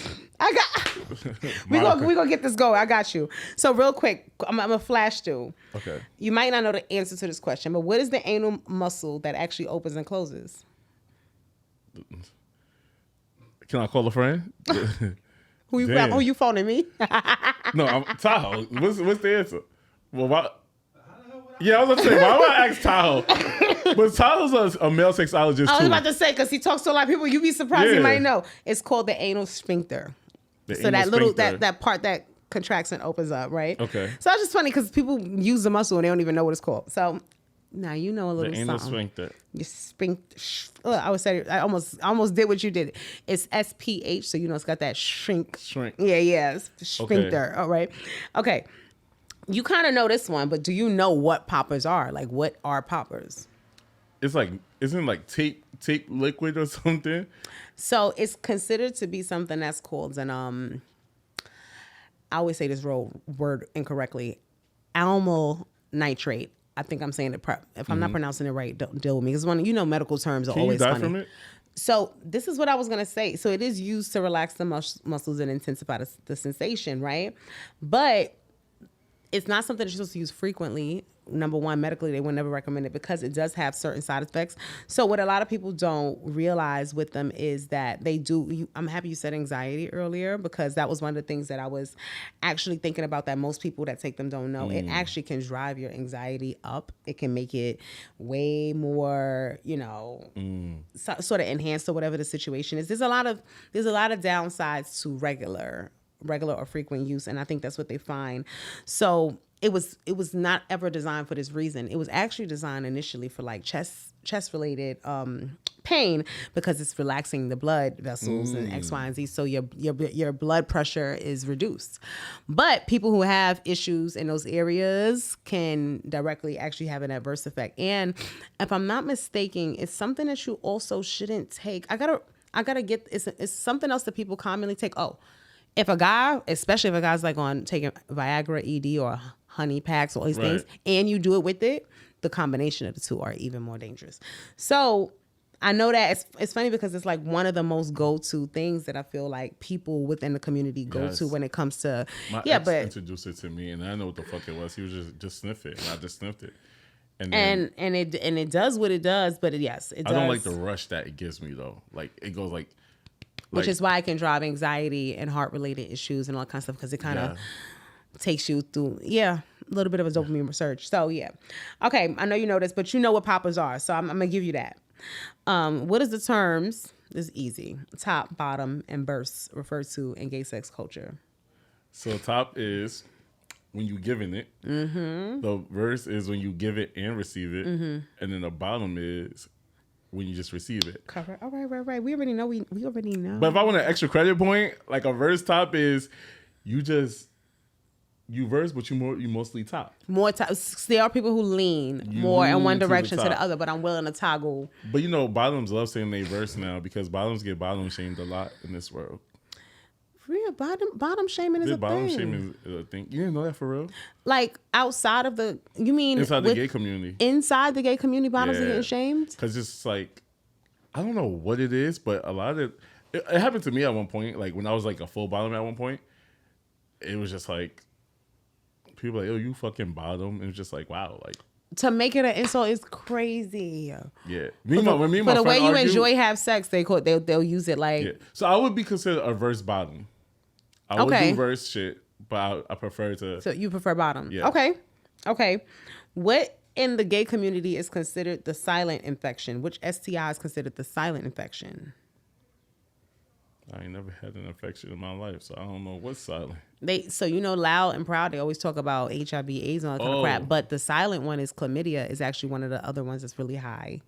we gonna get this going. I got you. So real quick, I'm gonna flash through. Okay. You might not know the answer to this question, but what is the anal muscle that actually opens and closes? Can I call a friend? Who you phoning me? No, I'm Tahoe. What's the answer? Well, why? Yeah, I was gonna say, why would I ask Tahoe? But Tahoe's a male sexologist too. I was about to say, because he talks to a lot of people, you'd be surprised you might know. It's called the anal sphincter. That part that contracts and opens up, right? Okay. So it's just funny because people use the muscle and they don't even know what it's called. So now you know a little something. The anal sphincter. You sphincter. I would say I almost did what you did. It's SPH, so you know it's got that shrink. Yeah. It's sphincter. Okay. All right. Okay. You kind of know this one, but do you know what poppers are? Like, what are poppers? It's like, isn't it like tape liquid or something? So it's considered to be something that's called an I always say this word incorrectly, alkyl nitrate. I think I'm saying it. If I'm not pronouncing it right, don't deal with me. Because medical terms are always funny. Can you die from it? So this is what I was gonna say. So it is used to relax the muscles and intensify the sensation, right? But it's not something that you're supposed to use frequently. Number one, medically, they would never recommend it because it does have certain side effects. So what a lot of people don't realize with them is that they do. I'm happy you said anxiety earlier because that was one of the things that I was actually thinking about that most people that take them don't know. It actually can drive your anxiety up. It can make it way more, sort of enhanced or whatever the situation is. There's a lot of downsides to regular or frequent use, and I think that's what they find. So it was not ever designed for this reason. It was actually designed initially for like chest related pain because it's relaxing the blood vessels and X, Y, and Z. So your blood pressure is reduced. But people who have issues in those areas can directly actually have an adverse effect. And if I'm not mistaken, it's something that you also shouldn't take. I gotta get it's something else that people commonly take. If a guy, especially if a guy's like on taking Viagra, ED, or honey packs, all these things, and you do it with it, the combination of the two are even more dangerous. So I know that it's funny because it's like one of the most go-to things that I feel like people within the community go to when it comes to. My ex introduced it to me, and I know what the fuck it was. He was just sniff it, and I just sniffed it. And it does what it does, but yes, it does. I don't like the rush that it gives me though. Like it goes like. Which is why it can drive anxiety and heart-related issues and all that kind of stuff because it kind of takes you through, a little bit of a dopamine research. So, Okay, I know you know this, but you know what poppers are, so I'm going to give you that. What is the terms, this is easy, top, bottom, and bursts referred to in gay sex culture? So top is when you giving it. Mm-hmm. The verse is when you give it and receive it. Mm-hmm. And then the bottom is when you just receive it. Cover. All right. We already know. We already know. But if I want an extra credit point, like a verse top is you verse, but you mostly top. More top. There are people who lean more in one direction to the other, but I'm willing to toggle. But bottoms love saying they verse now because bottoms get bottom shamed a lot in this world. Real bottom shaming is a thing. Bottom shaming is a thing. You didn't know that for real? Like outside of the, you mean inside the gay community? Inside the gay community, bottoms are getting shamed? Because it's like, I don't know what it is, but a lot of it happened to me at one point. Like when I was like a full bottom at one point, it was just like people like, "Oh, you fucking bottom." It was just like, wow, like. To make it an insult is crazy. Yeah. But the way you enjoy have sex, they'll use it like. Yeah. So I would be considered a verse bottom. I would do verse shit, but I prefer to. So you prefer bottom? Yeah. Okay. What in the gay community is considered the silent infection? Which STI is considered the silent infection? I ain't never had an infection in my life, so I don't know what's silent. Loud and Proud, they always talk about HIV, AIDS, and all that kind of crap. But the silent one is chlamydia. Is actually one of the other ones that's really high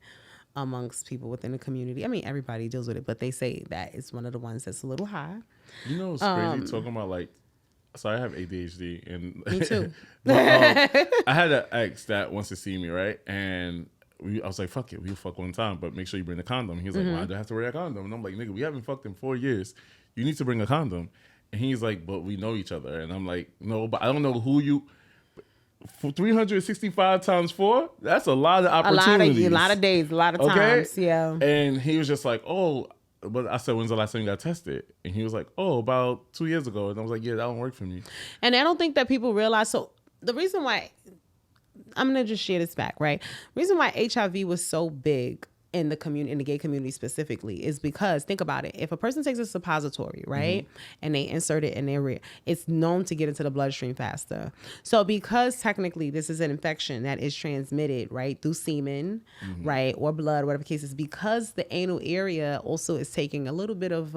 amongst people within the community. I mean, everybody deals with it, but they say that it's one of the ones that's a little high. You know, it's crazy talking about like. So I have ADHD, and me too. I had an ex that wants to see me, right? And I was like, fuck it, we'll fuck one time, but make sure you bring a condom. He's like, why do I have to wear a condom? And I'm like, nigga, we haven't fucked in 4 years. You need to bring a condom. And he's like, but we know each other. And I'm like, no, but I don't know who you. For 365 times 4, that's a lot of opportunities. A lot of days, a lot of times, yeah. And he was just like, oh, but I said, when's the last time you got tested? And he was like, oh, about 2 years ago. And I was like, yeah, that don't work for me. And I don't think that people realize. So the reason why, I'm going to just share this fact, right? The reason why HIV was so big in the community, in the gay community specifically, is because, think about it. If a person takes a suppository, right, and they insert it in their rear, it's known to get into the bloodstream faster. So because technically this is an infection that is transmitted, right, through semen, right, or blood, whatever the case is, because the anal area also is taking a little bit of,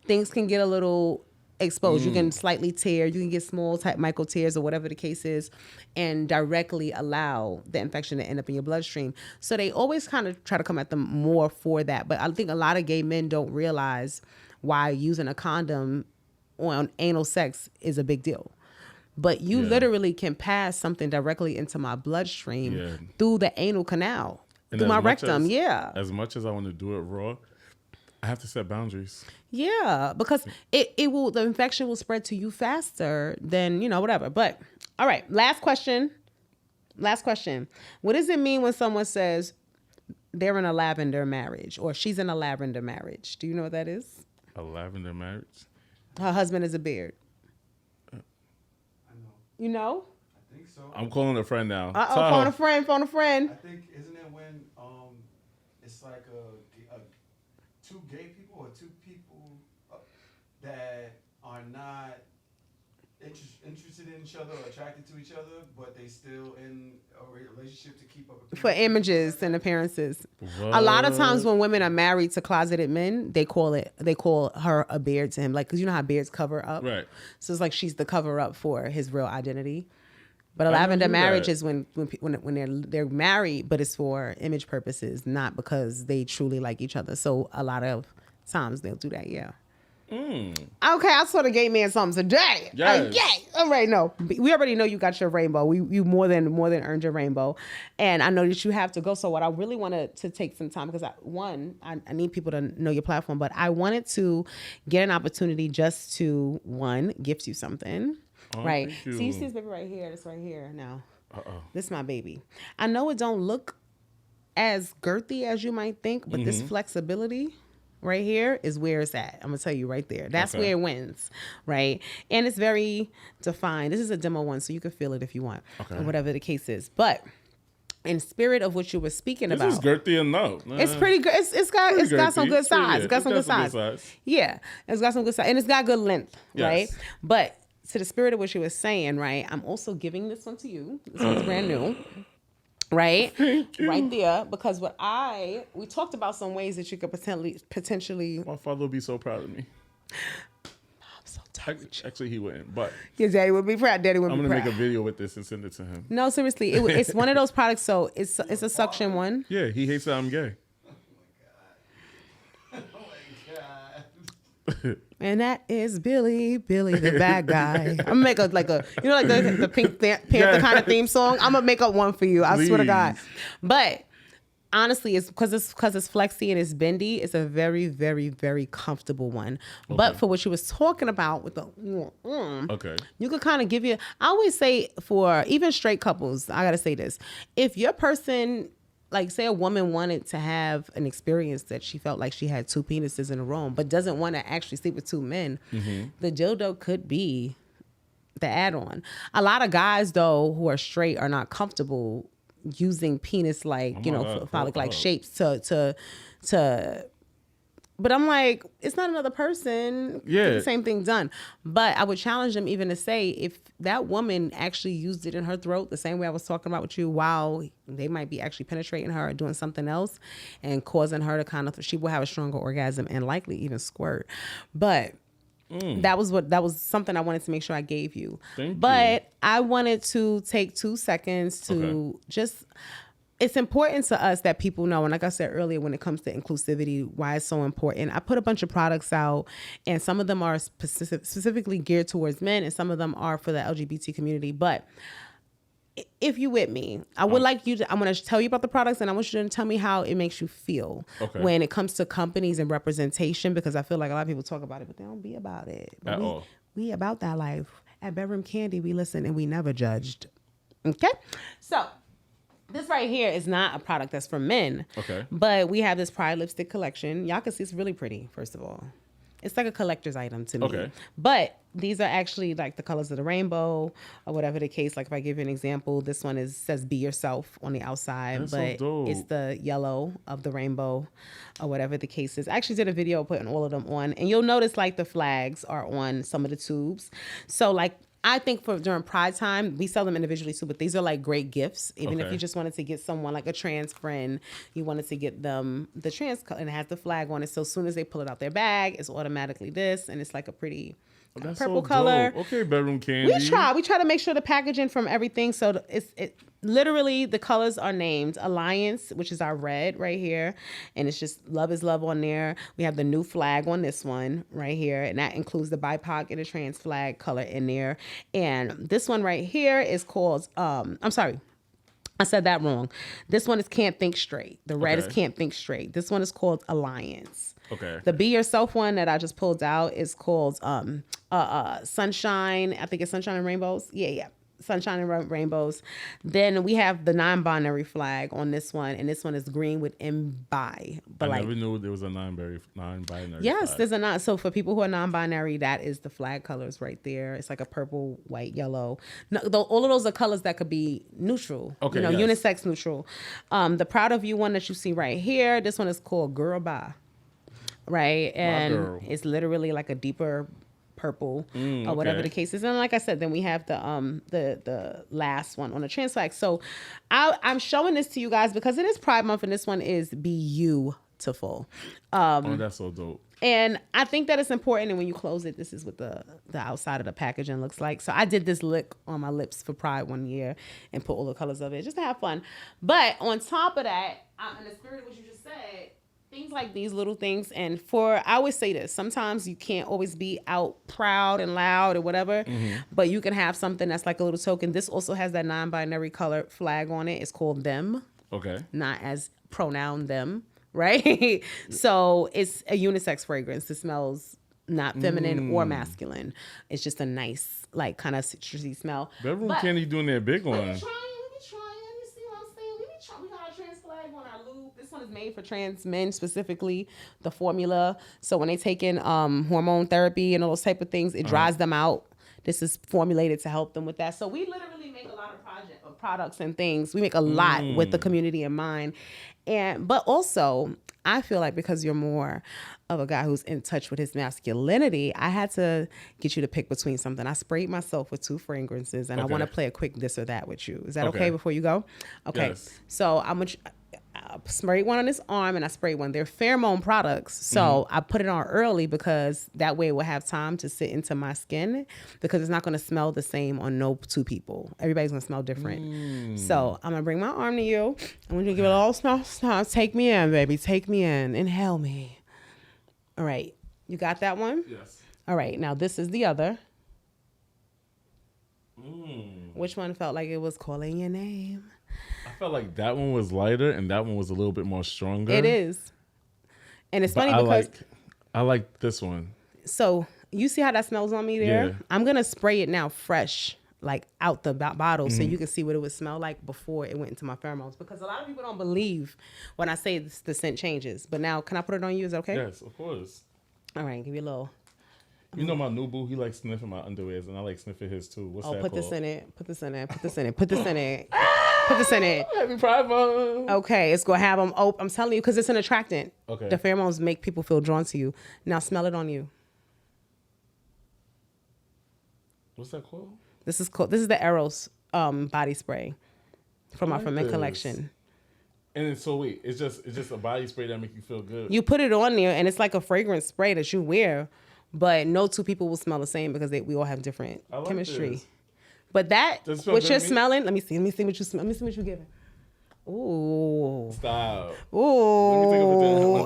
things can get a little exposed. You can slightly tear, you can get small type micro tears or whatever the case is, and directly allow the infection to end up in your bloodstream. So they always kind of try to come at them more for that. But I think a lot of gay men don't realize why using a condom on anal sex is a big deal. But you literally can pass something directly into my bloodstream through the anal canal, and through my rectum. As much as I want to do it raw, I have to set boundaries. Yeah, because the infection will spread to you faster than, whatever. But all right, last question. What does it mean when someone says they're in a lavender marriage or she's in a lavender marriage? Do you know what that is? A lavender marriage? Her husband is a beard. I know. You know? I think so. I'm calling a friend now. Phone a friend. I think, isn't it when it's like two gay people or two people that are not interested in each other or attracted to each other, but they still in a relationship to keep up for images and appearances. What? A lot of times when women are married to closeted men, they call her a beard to him, like, because you know how beards cover up, right? So it's like she's the cover up for his real identity. But a lavender marriage is when they're married, but it's for image purposes, not because they truly like each other. So a lot of times they'll do that. Yeah. Okay, I saw the gay man something today. Yes. All right, no. We already know you got your rainbow. You more than earned your rainbow. And I know that you have to go. So what I really wanted to take some time, because I need people to know your platform, but I wanted to get an opportunity just to, one, gift you something. Oh, right. thank you. See, you see this baby right here? This right here now. This is my baby. I know it don't look as girthy as you might think, but this flexibility right here is where it's at. I'm gonna tell you right there. That's where it wins, right? And it's very defined. This is a demo one, so you can feel it if you want, or whatever the case is. But in spirit of what you were speaking about, this is girthy enough. It's pretty good. It's got some good size. It's got some good size. Yeah, it's got some good size, and it's got good length, right? But to the spirit of what you were saying, right? I'm also giving this one to you. This one's brand new. Right? Right there. Because we talked about some ways that you could potentially. My father would be so proud of me. I'm so tired. Actually, he wouldn't. But your daddy would be proud. Daddy would be proud. I'm going to make a video with this and send it to him. No, seriously. It's one of those products. So it's a suction one. Yeah, he hates that I'm gay. Oh my God. And that is Billy the bad guy. I'm gonna make the Pink Panther kind of theme song. I'm gonna make up one for you. I swear to God. But honestly, it's because it's flexy and it's bendy. It's a very, very, very comfortable one. Okay. But for what you was talking about with the you could kind of give you. I always say for even straight couples, I gotta say this: if your person, like, say a woman wanted to have an experience that she felt like she had two penises in a room, but doesn't want to actually sleep with two men, the dildo could be the add-on. A lot of guys, though, who are straight are not comfortable using penis-like, phallic-like shapes to. But I'm like, it's not another person. Yeah. The same thing done. But I would challenge them even to say, if that woman actually used it in her throat the same way I was talking about with you, while they might be actually penetrating her or doing something else and causing her to she will have a stronger orgasm and likely even squirt. But that was something I wanted to make sure I gave you. Thank you. I wanted to take 2 seconds to just... It's important to us that people know, and like I said earlier, when it comes to inclusivity, why it's so important. I put a bunch of products out, and some of them are specifically geared towards men, and some of them are for the LGBT community. But if you with me, I would like you to, I'm going to tell you about the products, and I want you to tell me how it makes you feel when it comes to companies and representation, because I feel like a lot of people talk about it, but they don't be about it. At all. We about that life. At Bedroom Kandi, we listen and we never judged. Okay? So... This right here is not a product that's for men. Okay. But we have this Pride lipstick collection. Y'all can see it's really pretty, first of all. It's like a collector's item to me. Okay. But these are actually like the colors of the rainbow or whatever the case. Like if I give you an example, this one says be yourself on the outside. That's but so dope. it's the yellow of the rainbow or whatever the case is. I actually did a video putting all of them on. And you'll notice like the flags are on some of the tubes. So like I think for during Pride time, we sell them individually too, but these are like great gifts. Even if you just wanted to get someone like a trans friend, you wanted to get them the trans color and it has the flag on it. So as soon as they pull it out their bag, it's automatically this and it's like a pretty purple color. Okay, Bedroom Kandi. We try to make sure the packaging from everything. So it literally the colors are named Alliance, which is our red right here, and it's just love is love on there. We have the new flag on this one right here, and that includes the BIPOC and the trans flag color in there. And this one right here is called I'm sorry. I said that wrong. This one is Can't Think Straight. The red is Can't Think Straight. This one is called Alliance. Okay. The Be Yourself one that I just pulled out is called Sunshine. I think it's Sunshine and Rainbows. Yeah. Sunshine and Rainbows. Then we have the non-binary flag on this one, and this one is green with bi. But I never knew there was a non-binary. Yes, flag. there's a non. So for people who are non-binary, that is the flag colors right there. It's like a purple, white, yellow. No, all of those are colors that could be neutral. Okay, unisex neutral. The Proud of You one that you see right here. This one is called Girl Bye. Right, and it's literally like a deeper purple or whatever the case is. And like I said, then we have the last one on the trans flag. So I'm showing this to you guys because it is Pride Month, and this one is beautiful. That's so dope. And I think that it's important. And when you close it, this is what the outside of the packaging looks like. So I did this lick on my lips for Pride one year and put all the colors of it just to have fun. But on top of that, in the spirit of what you just said, things like these little things, and I always say this, sometimes you can't always be out proud and loud or whatever, but you can have something that's like a little token. This also has that non-binary color flag on it. It's called Them. Okay. Not as pronoun them, right? So it's a unisex fragrance. It smells not feminine or masculine. It's just a nice, like, kind of citrusy smell. Bedroom Kandi doing that big one. We be trying. You see what I'm saying? We got our trans flag on our Lube. This one is made for trans men specifically, the formula. So when they take in hormone therapy and all those type of things, it dries them out. This is formulated to help them with that. So we literally make a lot of products and things. We make a lot with the community in mind. But also, I feel like because you're more of a guy who's in touch with his masculinity, I had to get you to pick between something. I sprayed myself with 2 fragrances, and I want to play a quick this or that with you. Is that okay before you go? Okay. Yes. So I sprayed one on this arm, and I sprayed one. They're pheromone products, so I put it on early because that way it will have time to sit into my skin, because it's not going to smell the same on no 2 people. Everybody's going to smell different. So I'm going to bring my arm to you. I'm going to give it a little smell. Take me in, baby. Take me in. Inhale me. All right. You got that one? Yes. All right. Now this is the other. Which one felt like it was calling your name? I felt like that one was lighter and that one was a little bit more stronger. It is. And it's funny because I like this one. So you see how that smells on me there? Yeah. I'm going to spray it now fresh, like out the bottle, so you can see what it would smell like before it went into my pheromones. Because a lot of people don't believe when I say the scent changes. But now, can I put it on you? Is that okay? Yes, of course. All right, give you a little. You know my new boo, he likes sniffing my underwears, and I like sniffing his too. What's that called? Put this in it. Put this in it. Put this in it. Put this in it. Put this in it. Happy Pride Month. Okay, it's going to have them. I'm telling you, because it's an attractant. Okay. The pheromones make people feel drawn to you. Now smell it on you. What's that called? This is the Eros body spray from our Ferment collection. And so wait, it's just a body spray that make you feel good. You put it on there, and it's like a fragrance spray that you wear, but no 2 people will smell the same because we all have different chemistry. This. But what you're smelling, let me see what you smell. Let me see what you're giving. Ooh. Stop. Ooh.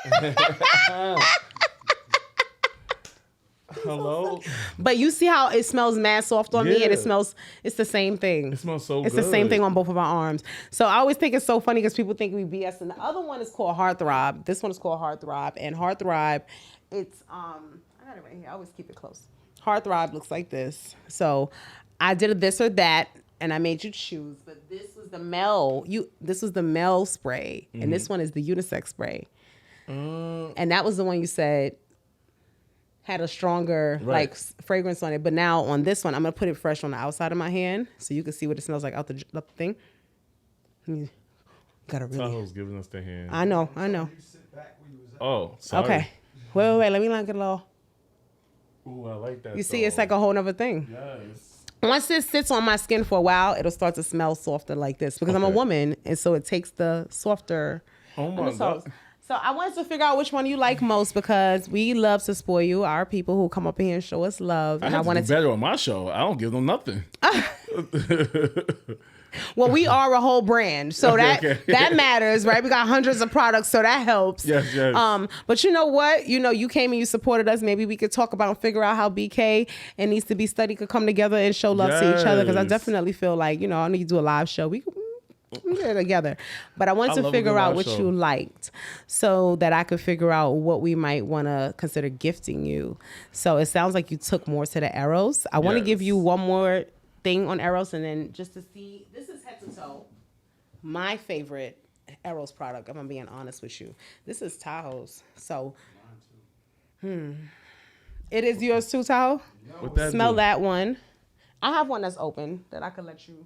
Let me take a picture. Hello. But you see how it smells mad soft on me, and it's the same thing. It smells so good. It's the same thing on both of our arms. So I always think it's so funny because people think we BS. And the other one is called Heartthrob. This one is called Heartthrob. And Heartthrob, it's, I got it right here. I always keep it close. Heartthrob looks like this. So I did a this or that and I made you choose. But this was the male. This was the male spray, and this one is the unisex spray. And that was the one you said had a stronger like fragrance on it. But now on this one, I'm gonna put it fresh on the outside of my hand so you can see what it smells like out the thing. You gotta really. Tahoe's giving us the hand. I know. Oh, sorry. Okay. Wait. Let me like it a little. Ooh, I like that. You see, it's like a whole nother thing. Yes. Once it sits on my skin for a while, it'll start to smell softer like this because I'm a woman, and so it takes the softer. Oh my God. So I wanted to figure out which one you like most because we love to spoil you, our people who come up here and show us love. And I wanted to do better on my show. I don't give them nothing. Well, we are a whole brand, so that matters, right? We got hundreds of products, so that helps. Yes. But you know what? You came and you supported us. Maybe we could talk about and figure out how BK and Needs to Be Studied could come together and show love to each other. Because I definitely feel like I need to do a live show. We could get it together. But I wanted to figure out what you liked, so that I could figure out what we might want to consider gifting you. So it sounds like you took more to the Eros. I want to give you one more thing on Eros, and then just to see, this is head to toe my favorite Eros product. I'm being honest with you. This is Tahoe's. So it is yours too, Tahoe? Smell that one. I have one that's open that I could let you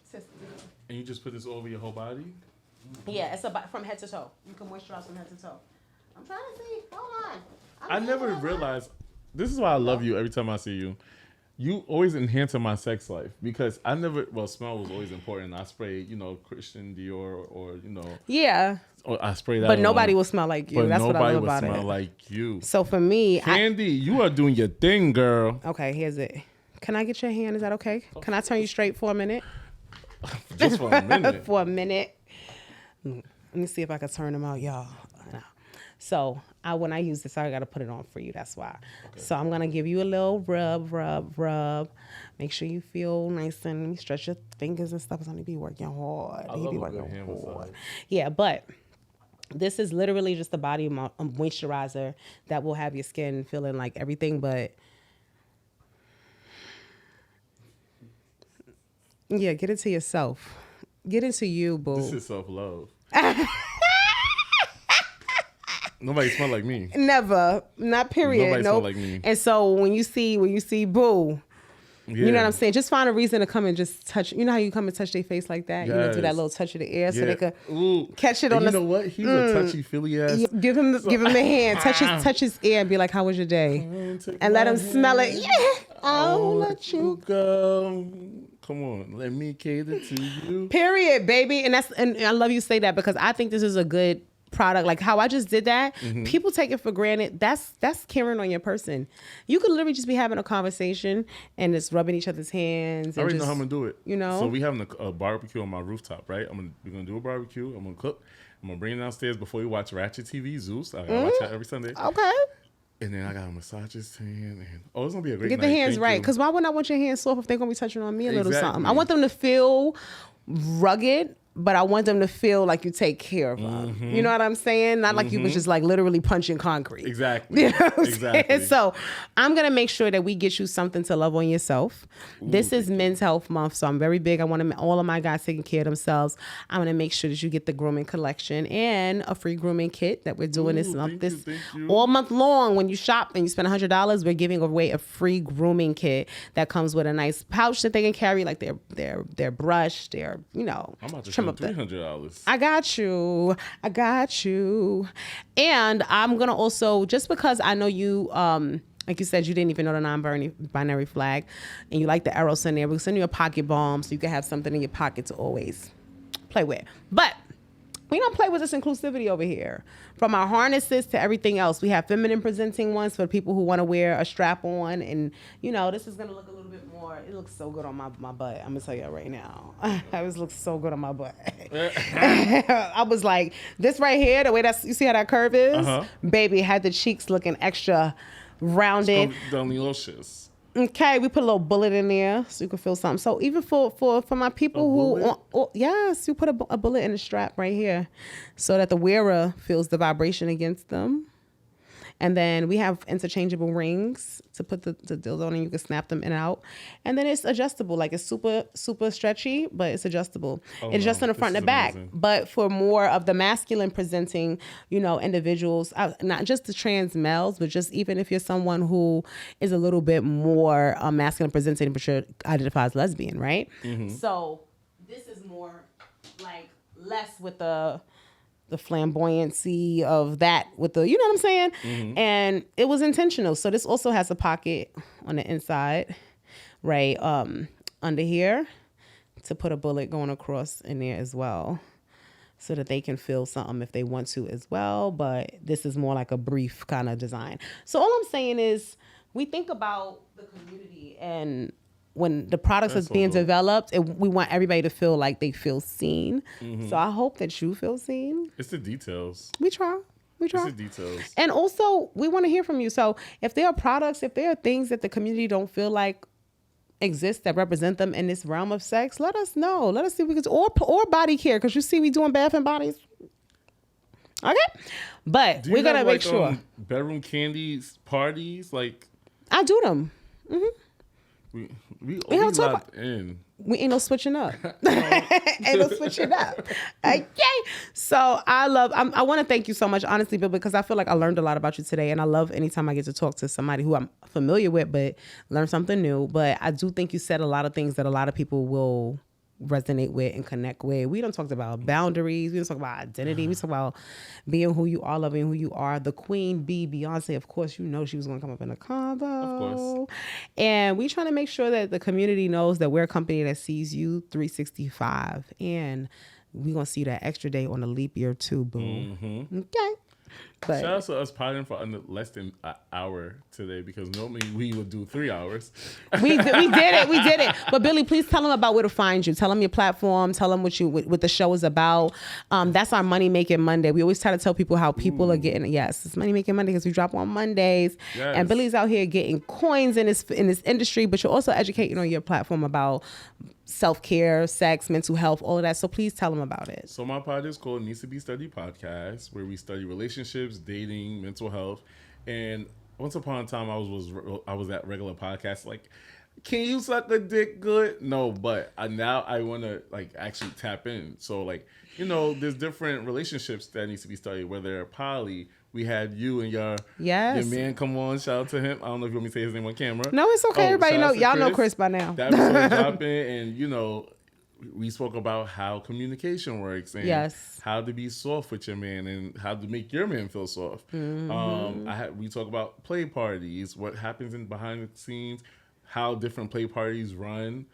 test. And you just put this over your whole body? Yeah, it's from head to toe. You can moisturize from head to toe. I'm trying to see. Hold on. I never realized. This is why I love you every time I see you. You always enhance my sex life because I never. Well, smell was always important. I spray, Christian Dior or Yeah. Or I spray that. But nobody will smell like you. But that's what I love about it. Nobody will smell it. like you. So for me, Candy, you are doing your thing, girl. Okay, here's it. Can I get your hand? Is that okay? Can I turn you straight for a minute? Just for a minute. For a minute. Let me see if I can turn them out, y'all. So when I use this, I got to put it on for you. That's why. Okay. So I'm going to give you a little rub. Make sure you feel nice and let me stretch your fingers and stuff. Because I'm going to be working hard. I love a good hand massage. Yeah, but this is literally just a body moisturizer that will have your skin feeling like everything but... Yeah, get into yourself. Get into you, boo. This is self-love. Nobody smell like me. Never. Not period. Nobody smell like me. And so when you see boo, you know what I'm saying? Just find a reason to come and just touch. You know how you come and touch their face like that? Yes. Do that little touch of the air so they could catch it on the... You know what? He's a touchy-feely ass. Give him a hand. Touch his ear and be like, how was your day? And let him smell it. Yeah. I'll let you go. Come on, let me cater to you. Period, baby. And I love you say that because I think this is a good product. Like how I just did that, people take it for granted. That's caring on your person. You could literally just be having a conversation and just rubbing each other's hands. I already know how I'm gonna do it. So we having a barbecue on my rooftop, right? We're gonna do a barbecue. I'm gonna cook. I'm gonna bring it downstairs before we watch Ratchet TV. Zeus. I watch that every Sunday. Okay. And then I got a massage his hand. And, it's going to be a great night. Get the hands right. Because why wouldn't I want your hands soft if they're going to be touching on me a little something? Exactly. I want them to feel rugged, but I want them to feel like you take care of them. You know what I'm saying? Not like you was just like literally punching concrete. Exactly. You know what I'm saying? So I'm going to make sure that we get you something to love on yourself. This is Men's Health Month, so I'm very big. I want all of my guys taking care of themselves. I'm going to make sure that you get the grooming collection and a free grooming kit that we're doing this month. All month long. When you shop and you spend $100, we're giving away a free grooming kit that comes with a nice pouch that they can carry, like their brush, their, I'm about to trim up $300. I got you. And I'm going to also, just because I know you, like you said, you didn't even know the non-binary flag, and you like the Eros in there, we'll send you a pocket balm so you can have something in your pocket to always play with. But we don't play with this inclusivity over here. From our harnesses to everything else, we have feminine presenting ones for people who want to wear a strap on. And, this is going to look a little bit more. It looks so good on my butt. I'm going to tell you right now. It looks so good on my butt. I was like, this right here, the way you see how that curve is? Baby, had the cheeks looking extra rounded. It's delicious. Okay, we put a little bullet in there so you can feel something. So even for my people yes, you put a bullet in the strap right here so that the wearer feels the vibration against them. And then we have interchangeable rings to put the dildo on, and you can snap them in and out. And then it's adjustable. Like it's super, super stretchy, but it's adjustable. It's just in the front and the back. Amazing. But for more of the masculine presenting, individuals, not just the trans males, but just even if you're someone who is a little bit more masculine presenting, but you're identified as lesbian, right? So this is more like less with the flamboyancy of that with the, you know what I'm saying? And it was intentional. So this also has a pocket on the inside, right? Under here to put a bullet going across in there as well, so that they can feel something if they want to as well. But this is more like a brief kind of design. So all I'm saying is we think about the community, and when the products is being developed, we want everybody to feel like they feel seen. So I hope that you feel seen. It's the details. We try. It's the details. And also, we want to hear from you. So if there are products, if there are things that the community don't feel like exist that represent them in this realm of sex, let us know. Let us see if we can, or body care, because you see we doing bath and bodies. Okay? But we're going to make sure. Bedroom Kandi parties, like. I do them. We locked in. We ain't no switching up. Ain't no switching up. Okay. So I want to thank you so much, honestly, Bill, because I feel like I learned a lot about you today. And I love anytime I get to talk to somebody who I'm familiar with, but learn something new. But I do think you said a lot of things that a lot of people will resonate with and connect with. We don't talk about boundaries. We don't talk about identity. We talk about being who you are, loving who you are. The Queen Bee, Beyonce, of course, she was going to come up in a combo. Of course. And we trying to make sure that the community knows that we're a company that sees you 365. And we're going to see that extra day on the leap year too, boo. Okay. But shout out to us potting for less than an hour today, because normally we would do 3 hours. We did it. But Billy, please tell them about where to find you. Tell them your platform. Tell them what the show is about. That's our Money Making Monday. We always try to tell people how people are getting. Yes, it's Money Making Monday because we drop on Mondays. Yes. And Billy's out here getting coins in this industry, but you're also educating on your platform about self-care, sex, mental health, all of that. So please tell them about it. So my pod is called Needs to Be Studied Podcast, where we study relationships, dating, mental health. And once upon a time, I was at regular podcasts like, can you suck a dick good? No, but now I want to actually tap in. So there's different relationships that needs to be studied, whether they're poly. We had you and your man come on. Shout out to him. I don't know if you want me to say his name on camera. No, it's okay. Everybody know. Y'all know Chris by now. That episode dropping, and we spoke about how communication works and how to be soft with your man and how to make your man feel soft. We talk about play parties, what happens behind the scenes, how different play parties run.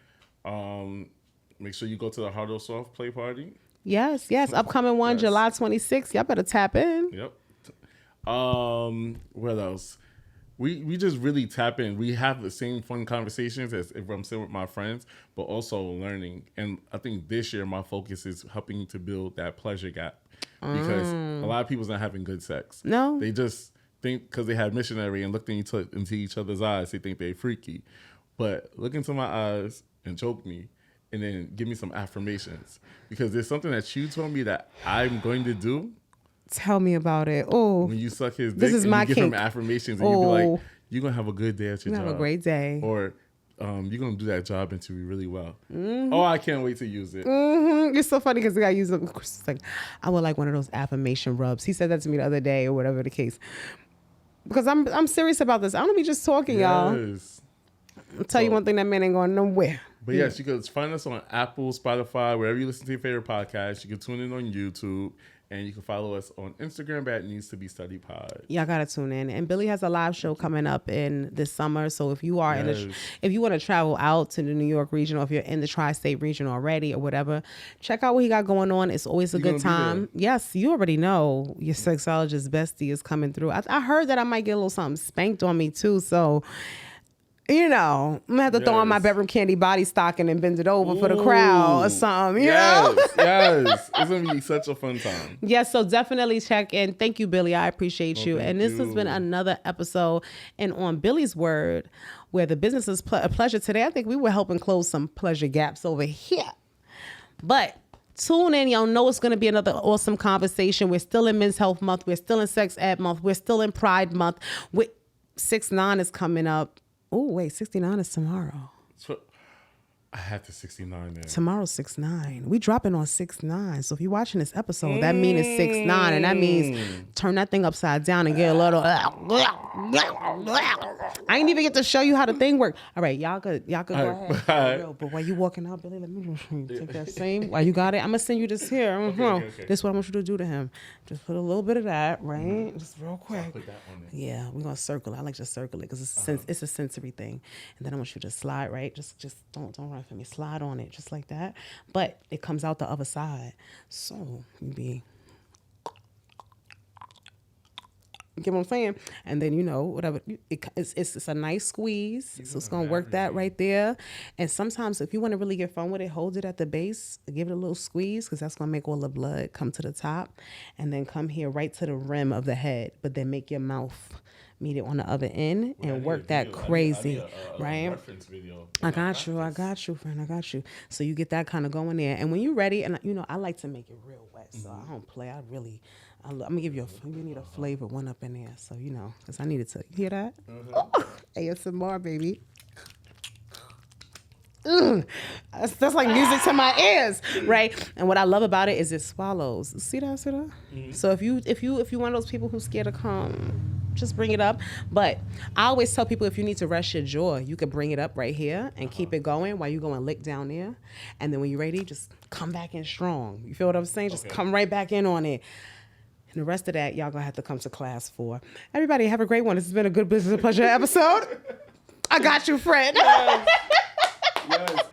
Make sure you go to the Hard or Soft play party. Yes. Upcoming one, July 26th. Y'all better tap in. Yep. What else? We just really tap in. We have the same fun conversations as if I'm sitting with my friends, but also learning. And I think this year my focus is helping to build that pleasure gap, because a lot of people's not having good sex. No, they just think because they had missionary and looked into each other's eyes, they think they're freaky. But look into my eyes and choke me, and then give me some affirmations, because there's something that you told me that I'm going to do. Tell me about it. Oh, when you suck his dick, this is my kink. Give him affirmations, and you be like, "You're gonna have a good day at your job. Have a great day." Or, "You're gonna do that job interview really well." Oh, I can't wait to use it. It's so funny because the guy used it. It's like, I would like one of those affirmation rubs. He said that to me the other day, or whatever the case. Because I'm serious about this. I don't be just talking, y'all. I'll tell you one thing: that man ain't going nowhere. But yes, you can find us on Apple, Spotify, wherever you listen to your favorite podcast. You can tune in on YouTube. And you can follow us on Instagram at Needs to Be Studied Pod. Y'all gotta tune in. And Billy has a live show coming up in this summer. So if you are if you want to travel out to the New York region, or if you're in the tri-state region already or whatever, check out what he got going on. It's always a good time. Yes, you already know your sexologist bestie is coming through. I heard that I might get a little something spanked on me too. So I'm gonna have to throw on my Bedroom Kandi body stocking and bend it over for the crowd or something. You know? Yes. It's gonna be such a fun time. Yes, so definitely check in. Thank you, Billy. I appreciate you. And this has been another episode. And on Billy's word, where the business is a pleasure today, I think we were helping close some pleasure gaps over here. But Tune in. Y'all know it's going to be another awesome conversation. We're still in Men's Health Month. We're still in Sex Ed Month. We're still in Pride Month. 6-9 is coming up. Oh, wait, 69 is tomorrow. So, I had the 69 there. Tomorrow's 6-9. We dropping on 6-9. So if you're watching this episode, that means it's 6-9, and that means turn that thing upside down and get a little. I ain't even get to show you how the thing works. All right, y'all could go ahead. Right. But while you walking out, Billy, let me just take that same. While you got it, I'm gonna send you this here. Okay. This is what I want you to do to him. Just put a little bit of that, right? Just real quick. I'll put that on there. Yeah, we're gonna circle it. I like to circle it because it's a sensory thing. And then I want you to slide, right? Just don't run for me. Slide on it just like that. But it comes out the other side. So you be. You get what I'm saying? And then, whatever. It's a nice squeeze. So it's going to work that right there. And sometimes if you want to really get fun with it, hold it at the base. Give it a little squeeze because that's going to make all the blood come to the top. And then come here right to the rim of the head. But then make your mouth meet it on the other end and work that crazy. Right? I got you, friend. I got you. So you get that kind of going there. And when you're ready, and I like to make it real wet. So I don't play. I'm gonna give you you need a flavor one up in there, so because I needed to hear that. ASMR, baby. That's like music to my ears, right? And what I love about it is it swallows. See that? Mm-hmm. So if you one of those people who's scared to come, just bring it up. But I always tell people if you need to rest your jaw, you could bring it up right here and keep it going while you go and lick down there, and then when you're ready, just come back in strong. You feel what I'm saying? Just come right back in on it. And the rest of that, y'all gonna have to come to class for. Everybody, have a great one. This has been a good business and pleasure episode. I got you, friend. Yes.